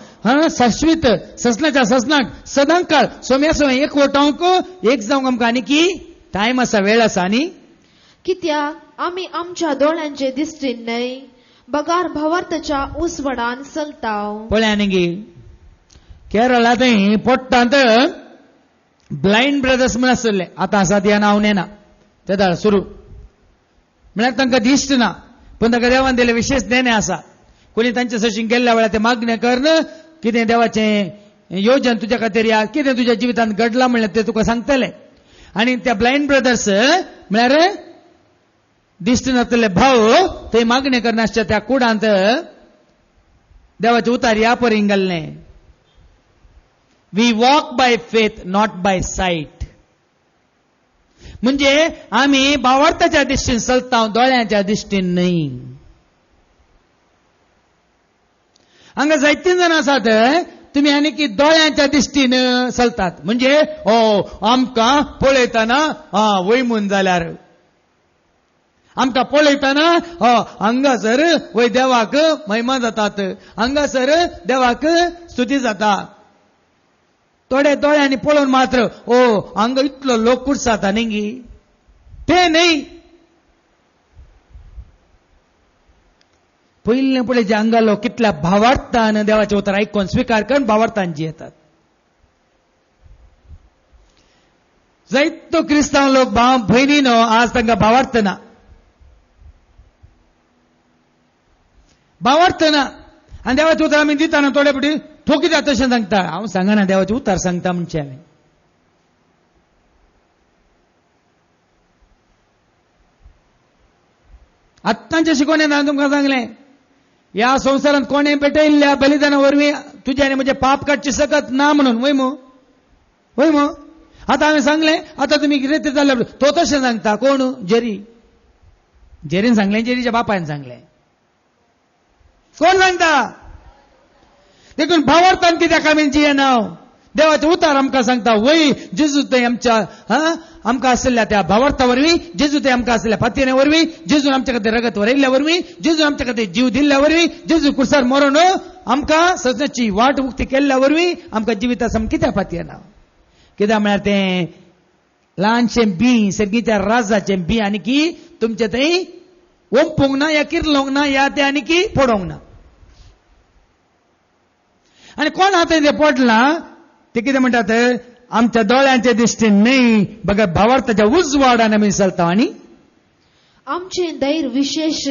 शाश्वीत ससनाच्या ससनाक सदांकाळ सोम्या सई एक वटावंक एक जावंक आमकां आनीक टायम आसा वेळ आसा न्ही. कित्याक आमी आमच्या दोळ्यांचे दिश्टीन न्हय बगार भवार्थच्या उसवडान चलताव. पळय आनी केरळा थंय पोट्टांत ब्लायंड ब्रदर्स म्हण आसले आतां आसा त्या नांव नेना ते दाळ सुरू म्हळ्यार तांकां दिश्ट ना पूण ताका देवान दिले विशेष देणे आसा. कोणी तांचे सशीं गेल्ल्या वेळार ते मागणें करन कितें देवाचें योजन तुज्या खातीर या कितें तुज्या जिवितांत घडलां म्हणल्यार ते तुका सांगतले. आनी त्या ब्लायंड ब्रदर्स म्हळ्यार दिश्ट नासलेले भाव थंय मागणें करनासच्या त्या कुडांत देवाचे उतार या परी घालले. We walk by faith not by sight म्हणजे आमी भावार्थाच्या दिश्टीन चलता दोळ्यांच्या दिश्टीन न्हय. हांगा जायतीं जाणां आसात तुमी आनीक दोळ्यांच्या दिश्टीन चलतात म्हणजे आमकां पळयतना वैमून जाल्यार आमकां पळयतना हांगासर वय देवाक महिमा जातात हांगासर देवाक स्तुती जाता. थोडे दोळ्यांनी पळोवन मात्र हांगा इतलो लोक कुडसाता न्ही ते न्हय. पयले पळय जे हांगा लोक कितल्या भावार्थान देवाचे उतर आयकून स्विकार करून भावार्थान जियेतात. जायतो क्रिस्तांव लोक भाव भयणीनो आज तांकां भावार्थ ना भावार्थ ना आनी देवाचें उतर आमी दिताना थोडे पटी तो कित्याक तशें सांगता हांव सांगना देवाचें उतर सांगता म्हणचे हांवें. आत्तांच्या शिकवण्यान हांवें तुमकां सांगलें ह्या संवसारांत कोणें पेटयल्ल्या बलिदाना वरवीं तुजें आनी म्हजें पाप काडची सकत ना म्हणून वय मो आतां हांवें सांगलें आतां तुमी कितें जाल्यार तो तशें सांगता कोण जेरीन सांगलें जेरीच्या बापायन सांगलें कोण सांगता देखून भावार्थान कित्याक आमी जियेना देवाचें उतार आमकां सांगता वय जेजू थंय आमकां आसलेल्या त्या भावार्था वरवीं जेजू थंय आमकां आसलेल्या पातयेने वरवीं जेजून आमचे खातीर रगत वरयल्ल्या वरवीं जेजून आमचे खातीर जीव दिल्ल्या वरवीं जेजू कुर्सार मरून आमकां सजनाची वाट उक्ती केल्ल्या वरवीं आमकां जिविता सामकी कित्याक पातयेना कित्याक म्हळ्यार तें ल्हानशें बी सर्गीच्या राजाचें बी आनी की तुमचे थंय ओंपूंक ना या किरलोंक ना या ते आनी की पडोंक ना. आनी कोण हातान ते पडला ते कितें म्हणटात आमच्या दोळ्यांच्या दिश्टीन न्हय बघा भावार्थाच्या उजवाडान आमी चलता. आनी आमचें धैर्य विशेष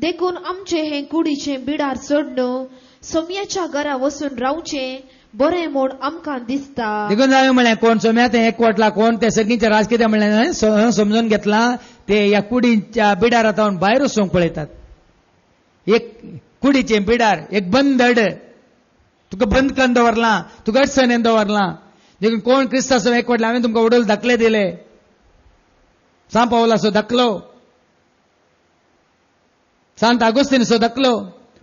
देखून आमचें हें कुडीचें बिडार सोडून सोम्याच्या घरा वचून रावचें बरें म्हूण आमकां दिसता. देखून हांवें म्हळें कोण सोम्यात एकवटला कोण ते सगळींचे राज कितें म्हणलें समजून घेतला ते ह्या कुडीच्या बिडार आतां भायर वचूंक पळयतात. एक कुडीचें बिडार एक बंदड तुका बंद करून दवरलां तुका अडचणेन दवरलां देखून कोण क्रिस्तांव एकवटला हांवें तुमकां उडोल दाखले दिले सांत पावलाचो दाखलो सांत आगोस्तीनचो दाखलो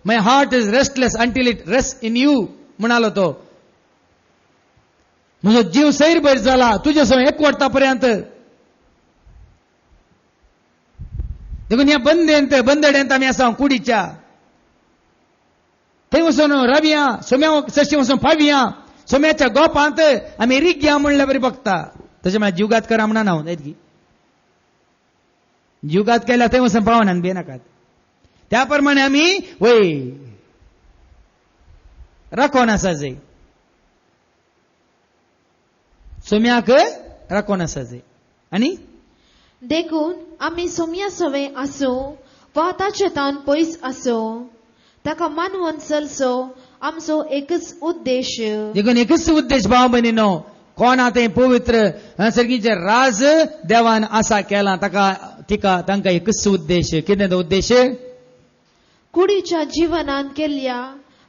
my heart is restless until it rest in you म्हणालो तो म्हजो जीव सैर भर जाला तुजे सो एकवटता पर्यंत. देखून ह्या बंदडेंत आमी आसा कुडीच्या थंय वचून रावया सोम्या सशी वचून फावया सोम्याच्या गोपांत आमी रिग्या म्हणल्या बरी बघता तशें म्हळ्यार जीवघात करा म्हणा हांव की जीवघात केल्यार थंय वचून पावना बे नाकात त्या प्रमाणे आमी वय राखोन आसा जंय सोम्याक राखोन आसा जंय. आनी देखून आमी सोम्या सवे आसूं वा ताचे तावन पयस आसूं ताका मानवून चलचो आमचो एकच उद्देश. देखून एकच उद्देश भाव भयणीनो कोण आतां पवित्र सर्गीचे राज देवान आसा केला तांकां एकच उद्देश कितें तो उद्देश कुडीच्या जिवनांत केल्ल्या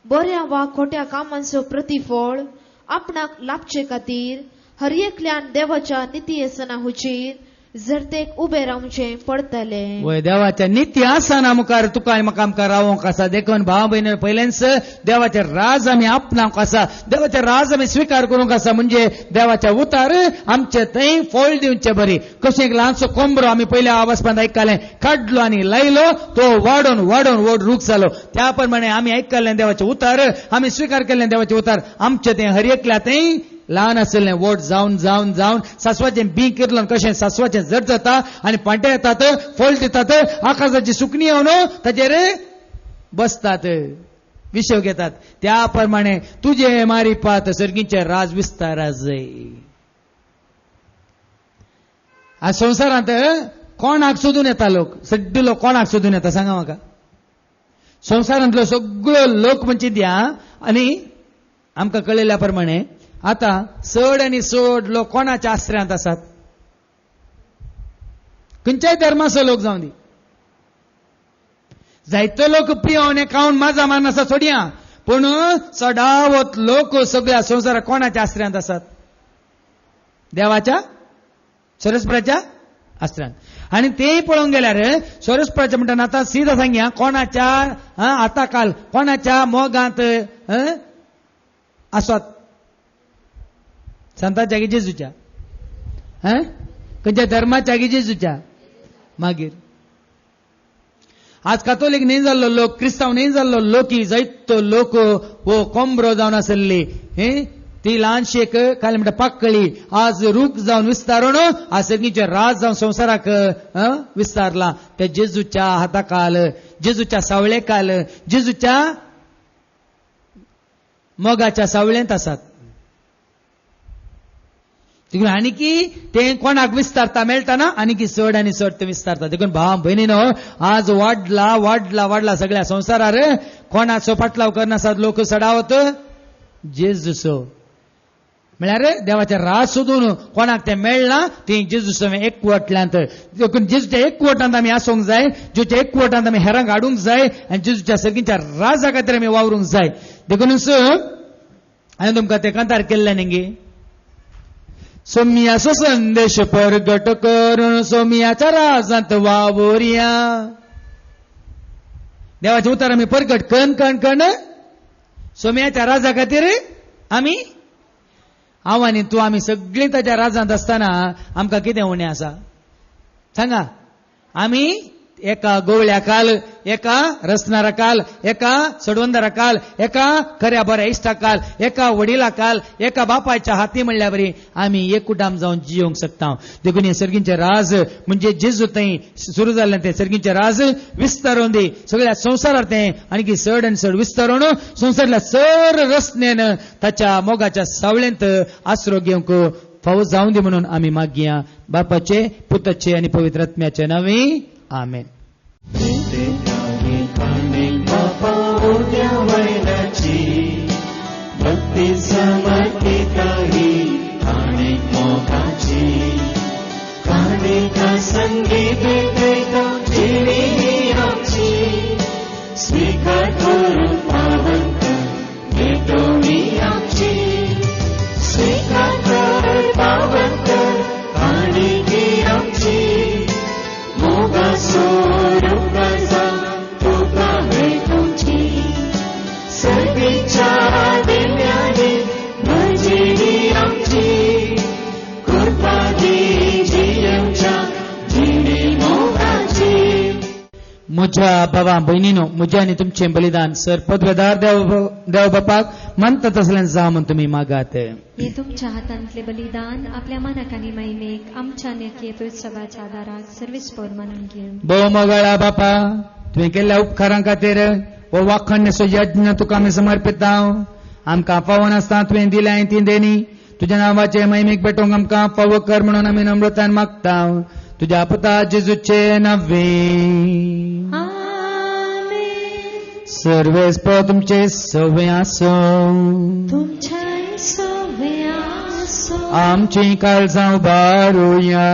बऱ्या वा खोट्या कामांचो प्रतिफळ आपणाक लाभचे खातीर हर एकल्यान देवाच्या नितीयसना हुचीर जरतेक उबे रावचे पडतले. वय देवाच्या नित्य आसना मुखार तुका आनी म्हाका आमकां रावोंक आसा. देखून भाव भयण पयलेंच देवाचे राज आमी आपणावंक आसा. देवाचे राज आमी स्विकार करूंक आसा. म्हणजे देवाच्या उतार आमचे थंय फळ दिवचे बरी. कशें एक ल्हानसो कोंबरो आमी पयल्या आवाजपांत आयकलें, काडलो आनी लायलो, तो वाडोवन वाडोवन व्हड रूख जालो. त्या प्रमाणे आमी आयकल्लें देवाचे उतार, आमी स्विकार केल्लें देवाचे उतार आमचे तें हरयेकल्या थंय ल्हान आसलें व्हड जावन जावन जावन सासवाचें बी किरलोन कशें सासवाचें जड जाता आनी पांटे येतात, फळ दितात, आकाशाची सुकणी येवन ताचेर बसतात, विशव घेतात. त्या प्रमाणे तुझे मारी पात सर्गीचे राज विस्तारा जाय. आज संवसारांत कोणाक सोदून येता लोक? सगळे लोक कोणाक सोदून येता सांगा म्हाका? संवसारांतलो सगळो लोक म्हणजे द्या. आनी आमकां कळयल्या प्रमाणे आता चड आनी चड लोक कोणाच्या आश्रयांत आसात? खंयच्याय धर्माचो लोक जावन दी. जायतो लोक पियोन खावन माझा मान आसा सोडया, पूण चडावत लोक सगळ्या संवसाराक कोणाच्या आश्रयांत आसात? देवाच्या सरस्वराच्या आश्रयांत. आणि ते पळोवंक गेल्यार सरस्वराच्या म्हणटा आता सीधा सांगया, कोणाच्या आताकाल कोणाच्या मोगांत आसत? संतांच्या की जेजूच्या? खंयच्या धर्माच्या की जेजूच्या? मागीर आज कातोलीक न्ही जाल्लो लोक, क्रिस्तांव न्ही जाल्लो लोकी जायतो लोक वो कोंबरो जावन आसली ती ल्हानशी एक काय म्हणटा पाकळी आज रूख जावन विस्तारून आज सगळीचे राज जावन संवसाराक विस्तारला. त्या जेजूच्या हाताकाल, जेजूच्या सावळेकाल, जेजूच्या मोगाच्या सावळेंत आसात. आनीकी ते कोणाक विस्तारता मेळटाना आनीकी चड आनी चड ते विस्तारता. देखून भाव भयणीनो आज वाडला वाडला वाडला सगळ्या संवसारार कोणाचो पाटलाव करनासात लोक सडावत? जेजूचो. म्हळ्यार देवाचे राज सोदून कोणाक ते मेळना ती जेजूचो एकवटल्यांत. देखून जेजूच्या एकवटांत आमी आसूंक जाय, जेजूच्या एकवटांत आमी हेरांक हाडूंक जाय आनी जेजूच्या सगळींच्या राजा खातीर आमी वावरूंक जाय. देखूनच हांवें तुमकां ते कांतार केल्ले न्ही, सोमियाचो संदेश परगट करून सोमियाच्या राजांत वावुरया. देवाचे उतार आमी परगट कण कण कण सोमियाच्या राजा खातीर आमी हांव आनी तूं आमी सगळीं ताच्या राजांत आसतना आमकां कितें उणें आसा सांगा? आमी एका गोवळ्या काल, एका रसनारा काल, एका सडवंदरा काल, एका खऱ्या बऱ्या इश्टा काल, एका वडिला काल, एका बापायच्या हाती म्हणल्या बरी आमी एकूटाम जावन जियोंक शकता. देखून हे सर्गींचे राज म्हणजे जेजू थंय सुरू जाल्लें ते सर्गींचे राज विस्तारून दी सगळ्या संवसारार ते आनी चड आनी चड विस्तारून संवसारातल्या सर रसनेन ताच्या मोगाच्या सावळेंत आसरो घेवंक फावो जावं दी म्हणून आमी मागया. बापाचे, पुताचे आनी पवित्र आत्म्याचे नांवे आमेन. भक्ती समर्पित ही काणिक मोगाची काणिका संगीत देतो जिणी ही आमची स्वीकार करून पावंत देतो मी आमची स्वीकार कर पावंत काणिकी आमची मोगा स्वरूपाचा तुका भेटूची सर्गीच्या दिव्याने भजिनी आमची कृपा दी जियेवच्या जिणी मोगाची. म्हज्या भावा भयणीनो, म्हजे आनी तुमचें बलिदान सर पदवेदार देव बापाक मानतात असल्यान जा म्हण तुमी मागात. हे तुमच्या हातांतले बलिदान आपल्या मनाक आनी महिमेक आमच्या नेके उत्सवाच्या आदाराक सर्विस्पोर मानून घेवन भोव मोगाळा बापा, तुवें केल्ल्या उपकारां खातीर हो वाखणसो यज्ञ तुका आमी समर्पिता. आमकां पावोन आसता तुवें दिल्याय ती देणी तुज्या नांवाचे महिमेक भेटोवंक आमकां फावो कर म्हणून आमी नम्रतान मागता तुज्या पुता जेजूचे नांवे. सर्वेस्पर तुमचे सवे आसो, तुमच्या सवे आसो, आमची काळजां उबारुया.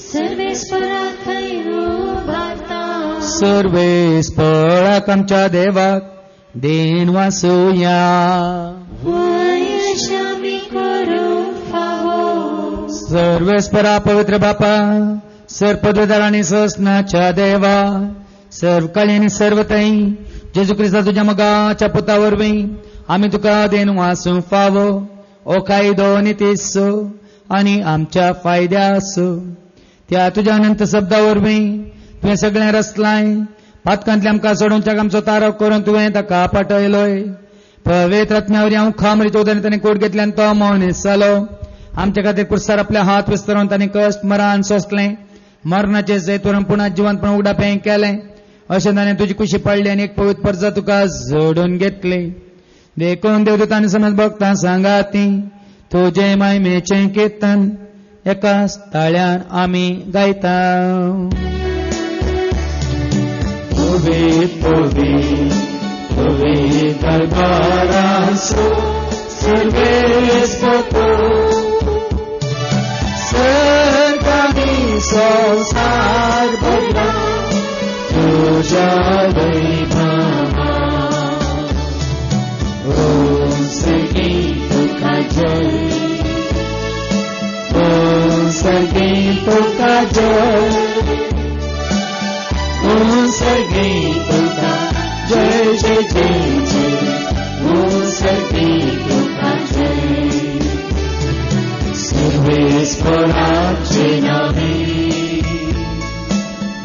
सर्वेस्पराक उबारता, सर्वेस्पराक आमच्या देवाक देण वासुया. वयशामी करूंक फावो सर्वेस्परा पवित्र बापा, सर्व पदवीधर आणि ससनाच्या देवा, सर्व काळी आणि सर्व ताई, जेजू ख्रिस्ता तुझ्या मगाच्या पुतावरवी आम्ही तुका देन वासूं फावो, ओ कायदो नितीसो आणि आमच्या फायद्यासो. त्या तुझ्या अनंत शब्दावरवी तुवें सगळें रचलाय. पातकांतले आमकां सोडूनच्याक आमचो तारक करून तुवें ताका पाठयलोय. पवित्र आत्म्यावरी हांव खामरी चौधरी ताणें कोट घेतल्यान तो मौनीस जालो. आमच्या खातीर कुर्सार आपले हात विस्तरून ताणें कश्ट मरण सोंसलें. मरणाचे जैतवरून पुन्हा जिवंतपण उगडापें केलें. अशें ताणें तुजी कुशी पडली आनी एक पवित्र परजा तुका जोडून घेतली. देखून देवदूतांनी समज भक्तां सांगाती तुजे महिमेचें कीर्तन एकाच ताळ्यान आमी गायता. तुवे दरबारासो सर्वेस्पतो, सर्गानी संसार भरला तुझ्या वैभवा. ओ सर्गी तुका जय, ओ सर्गी तुका जय, ओ सर्गी तुका जय जय जय जय, ओ सर्गी तुका जय. सर्वेस्पराचे नावे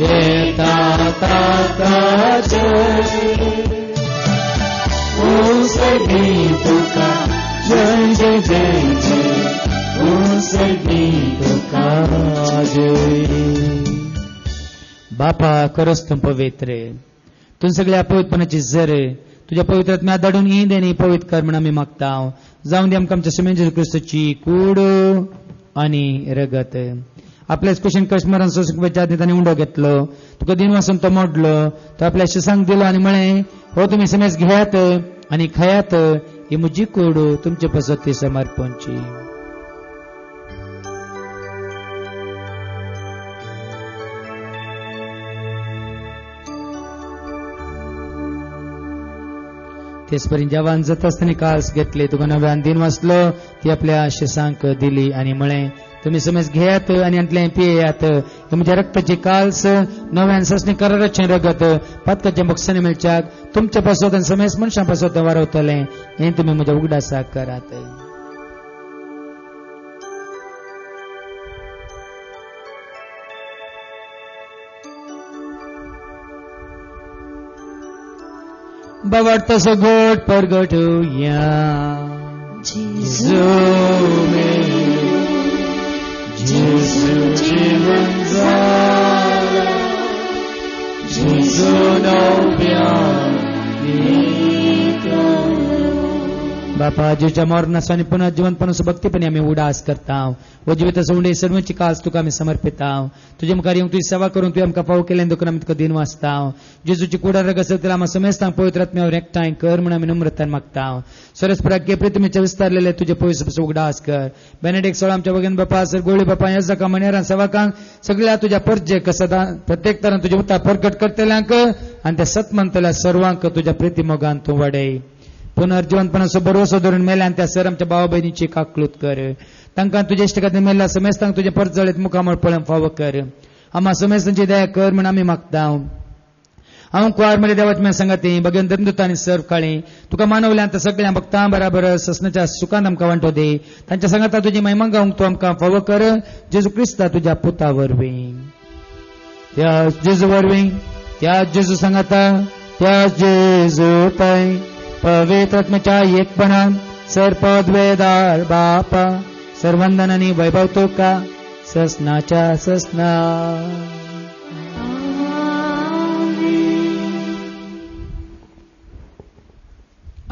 येता ताका जय, ओ सर्गी तुका जय जय जय जय, ओ सर्गी तुका जय. बापा खरोच तूं पवित्र, तूं सगळ्या पवित्रपणाची झर तुझ्या पवित्र आत्म्या धाडून ही देणी पवित्र कर म्हण आमी मागता. जावन दी आमकां आमच्या समेन जेजू क्रिस्ताची कूड आनी रगत. आपल्याच कुशीन कश्ट मरण सोंसपाच्या आदी ताणें उंडो घेतलो. तुका दिन वासून तो मोडलो, तो आपल्या शिसांक दिलो आनी म्हळें हो तुमी समेज घेयात आनी खायात, ही म्हजी कूड तुमचे पसत ती समर्पणची. तेचपर्यंत जेवण जाता आसतना काल्स घेतले, तुका नव्यान दिन वाचलो, ती आपल्या शिसांक दिली आनी म्हळें तुम्ही समेज घेयात आनी अंतलें पियेयात, तुमच्या रक्ताची काल्स नव्यान ससणी कराराचें रगत पातकाच्या बक्षांनी मेळच्याक तुमच्या पासत आनी समेज मनशां पासत वारवतलें. हें तुमी म्हज्या उगडासाक करात. बावडतसो गोड परगटुया जेजू जीवन जाला, जेजू नव्यान बापा जेच्या मरणासानी पुन्हा जिवंतपणाचो भक्तीपणी आमी उडास करता. व जिविताचो उंडे सर्वांची कास तुका आमी समर्पिता. तुजे मुखार येवन तुजी सेवा करून तुवें आमकां फावो केलें देखून आमी तुका दिन वाचता. जेजूची कुडार रगत आमी समेस्तांक पवित्र आत्म्यावर एकठांय कर म्हण आमी नम्रतान मागता. सरस्पराके प्रितमेच्या विस्तारलेले तुजे पवित्र उगडास कर. बेनेडिक्ट 16 आमच्या भगिनी बापा सर गोळी बापा या जाका मणेरां सेवकांक सगळ्या तुज्या परजेक सदां प्रत्येक तरान तुजे उतार प्रकट करतल्यांक आनी त्या सतमंतल्या सर्वांक तुज्या प्रितीमोगान तूं वाडय. पुनर्जिवंतपणाचो भरवसो धरून मेल्या त्या सर आमच्या भावा बहिणीची काकलूत कर. तांकां तुजे इश्ट खातीर मेल्ल्या समेस्तांक तुजे परजळीत मुखामळ पळोवन फावो कर. आम्हा समेस्तांची दया कर म्हण आमी मागता. हांव कुवार मरे देवाच्या सांगाती भगवान धर्मदूत आनी सर्व काळी तुका मानवल्या त्या सगळ्या भक्तां बराबर ससनाच्या सुखांत आमकां वांटो दे. तांच्या सांगाता तुजी महिमा गावंक तूं आमकां फावो कर. जेजू क्रिस्ता तुज्या पुता वरवीं, त्या जेजू वरवीं, त्या जेजू सांगाता, त्या जेजू ताई पवित्र आत्म्याच्या एकपणान सरपदवेदार बापा सर्वंदन आनी वैभव तुका ससनाच्या ससना.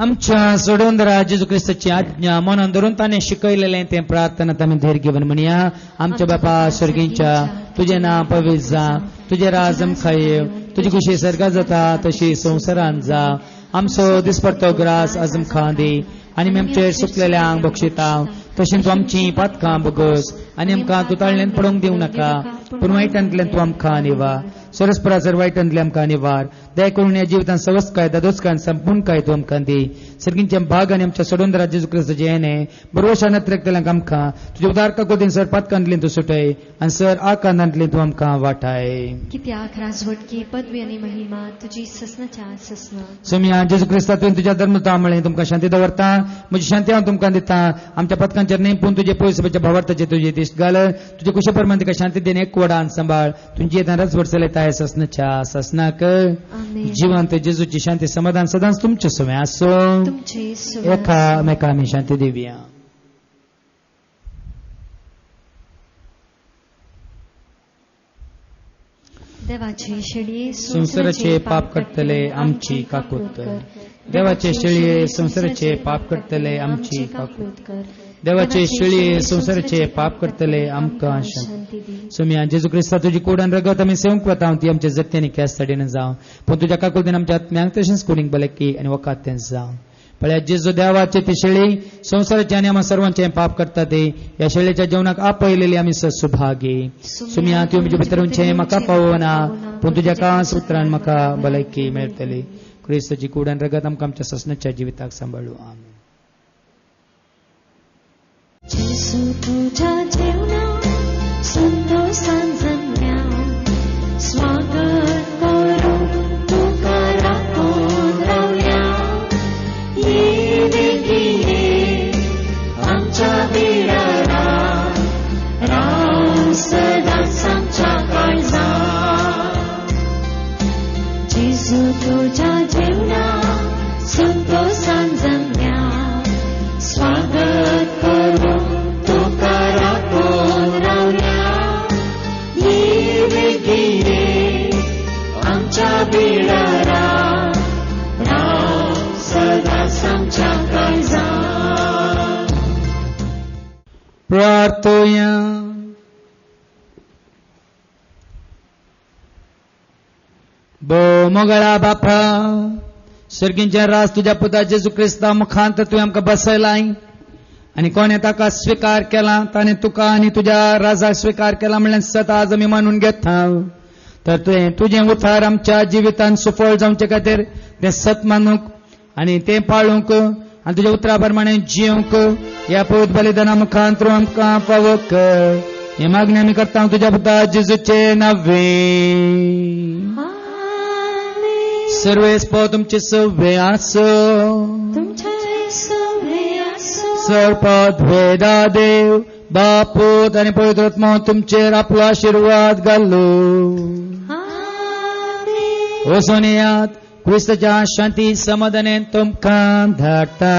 आमच्या सोडवंदरा जेजू क्रिस्ताची आज्ञा मनान धरून ताणें शिकयलेलें तें प्रार्थनात आमी धैर्य घेवन म्हणया. आमच्या बापा स्वर्गींच्या तुजें नांव पवित्र जा, तुजें राज आमकां येव, तुजी खुशी सर्गात जाता तशी संवसारांत जा. आमचो दिसपडटो ग्रास आज आमकां दी आनी आमी आमचेर सुकलेल्यांक बक्षिता. तशें तूं आमची पातकां बगस आनी आमकां तूं ताळ्ळेंत पडोवंक दिवं नाका, पूण वायटांतल्यान तूं आमकां निवा. सरस्परासर वायटांतले आमकां निवार दया करून ह्या जिवितांत सवस्त काय दादोचकान संपूर्ण काय तूं आमकां दी सर्गींच्या भाग आनी आमच्या सोडून राज्य जेजू क्रिस्ताचे येणे बरोवशा नत्रेकतल्यांक आमकां तुज्या उदार काकोदीन सर पातकांतली तूं सुटय आनी सर आकांतांतली तूं आमकां वाटाय कित्याक राजवटकी पदवी आनी महिमा तुजी ससनाच्या ससना सोम्या जेजू क्रिस्ता तुवें तुज्या धर्मता मुळे तुमकां शांती दवरता म्हजी शांती हांव तुमकां दिता आमच्या पथकांचेर नेमपून तुजे पयसुबाच्या भावार्थाचे तुजे दिश्ट घाल तुजे कुशे प्रमाण तिका शांती देन एक वडान सांबाळ तुमची येता रचवट चलयता हे ससनाच्या ससनाक जिवंत जेजूची शांती समाधान सदांच तुमचे सोम्या आसो एकामेका आमी शांती दिवया देवाचे शेळये संसाराचे पाप करतले आमची काकूत कर देवाचे शेळये संसाराचे पाप करतले आमची काकूत कर देवाचे शेळये संसाराचे पाप करतले आमकां शांती सोम्या जेजू क्रिस्ता तुजी कोडान रगत आमी सेवंक वता ती आमच्या जगत्यांनी केस तडीन जावं पण तुज्या काकुलतीन आमच्या आत्म्यांक तशेंच कोणीक भलायकी आनी वकात तें जावं पळया जेजू देवाचे ती शेळी संसाराचे आनी आम्हा सर्वांचे पाप करता ते ह्या शेळयेच्या जेवणाक आपयलेली आमी सुभागी सुम्या तुवें म्हजे भितरूंचे म्हाका पावना पूण तुज्या कांस उतरान म्हाका भलायकी मेळटली क्रिस्ताची कुडान रगत आमकां आमच्या ससनाच्या जिविताक सांबाळू आमीन जेजू तुझ्या जेवणाक संतोषान जगल्या स्वागत करून तुका राखून रावल्या ये देगीये आमच्या बिडारा राव सदांच आमच्या काळजांत जेजू तुझ्या जेवणाक संतोषान जगल्या स्वागत करून तुका राखून रावल्या ये देगीये आमच्या बिडारा राव सदांच आमच्या काळजांत प्रार्थोया मोगळा बापा सर्गींच्या राज तुझ्या पुता जेजू क्रिस्ता मुखांत तुवें आमकां बसयलाय आनी कोणे ताका स्वीकार केला ताणें तुका आनी तुज्या राजाक स्वीकार केला म्हणल्यार सत आज आमी मानून घेता तर तुवें तुजें उतार आमच्या जिवितांत सफळ जावचे खातीर तें सत मानूंक आनी तें पाळूंक आनी तुज्या उतरा प्रमाणे जिवंक ह्या पवित्र बलिदाना मुखांत तूं आमकां फावो कर ही मागणी आमी करता तुज्या पुता जेजूचे नांवे सर्वेस्प तुमचे सव्वे आसो सर्पद वेदा देव बापूत आनी पवित्र आत्मा तुमचेर आपलो आशीर्वाद घालो वचून येयात क्रिस्ताच्या शांती समाधानान तुमकां धाडटा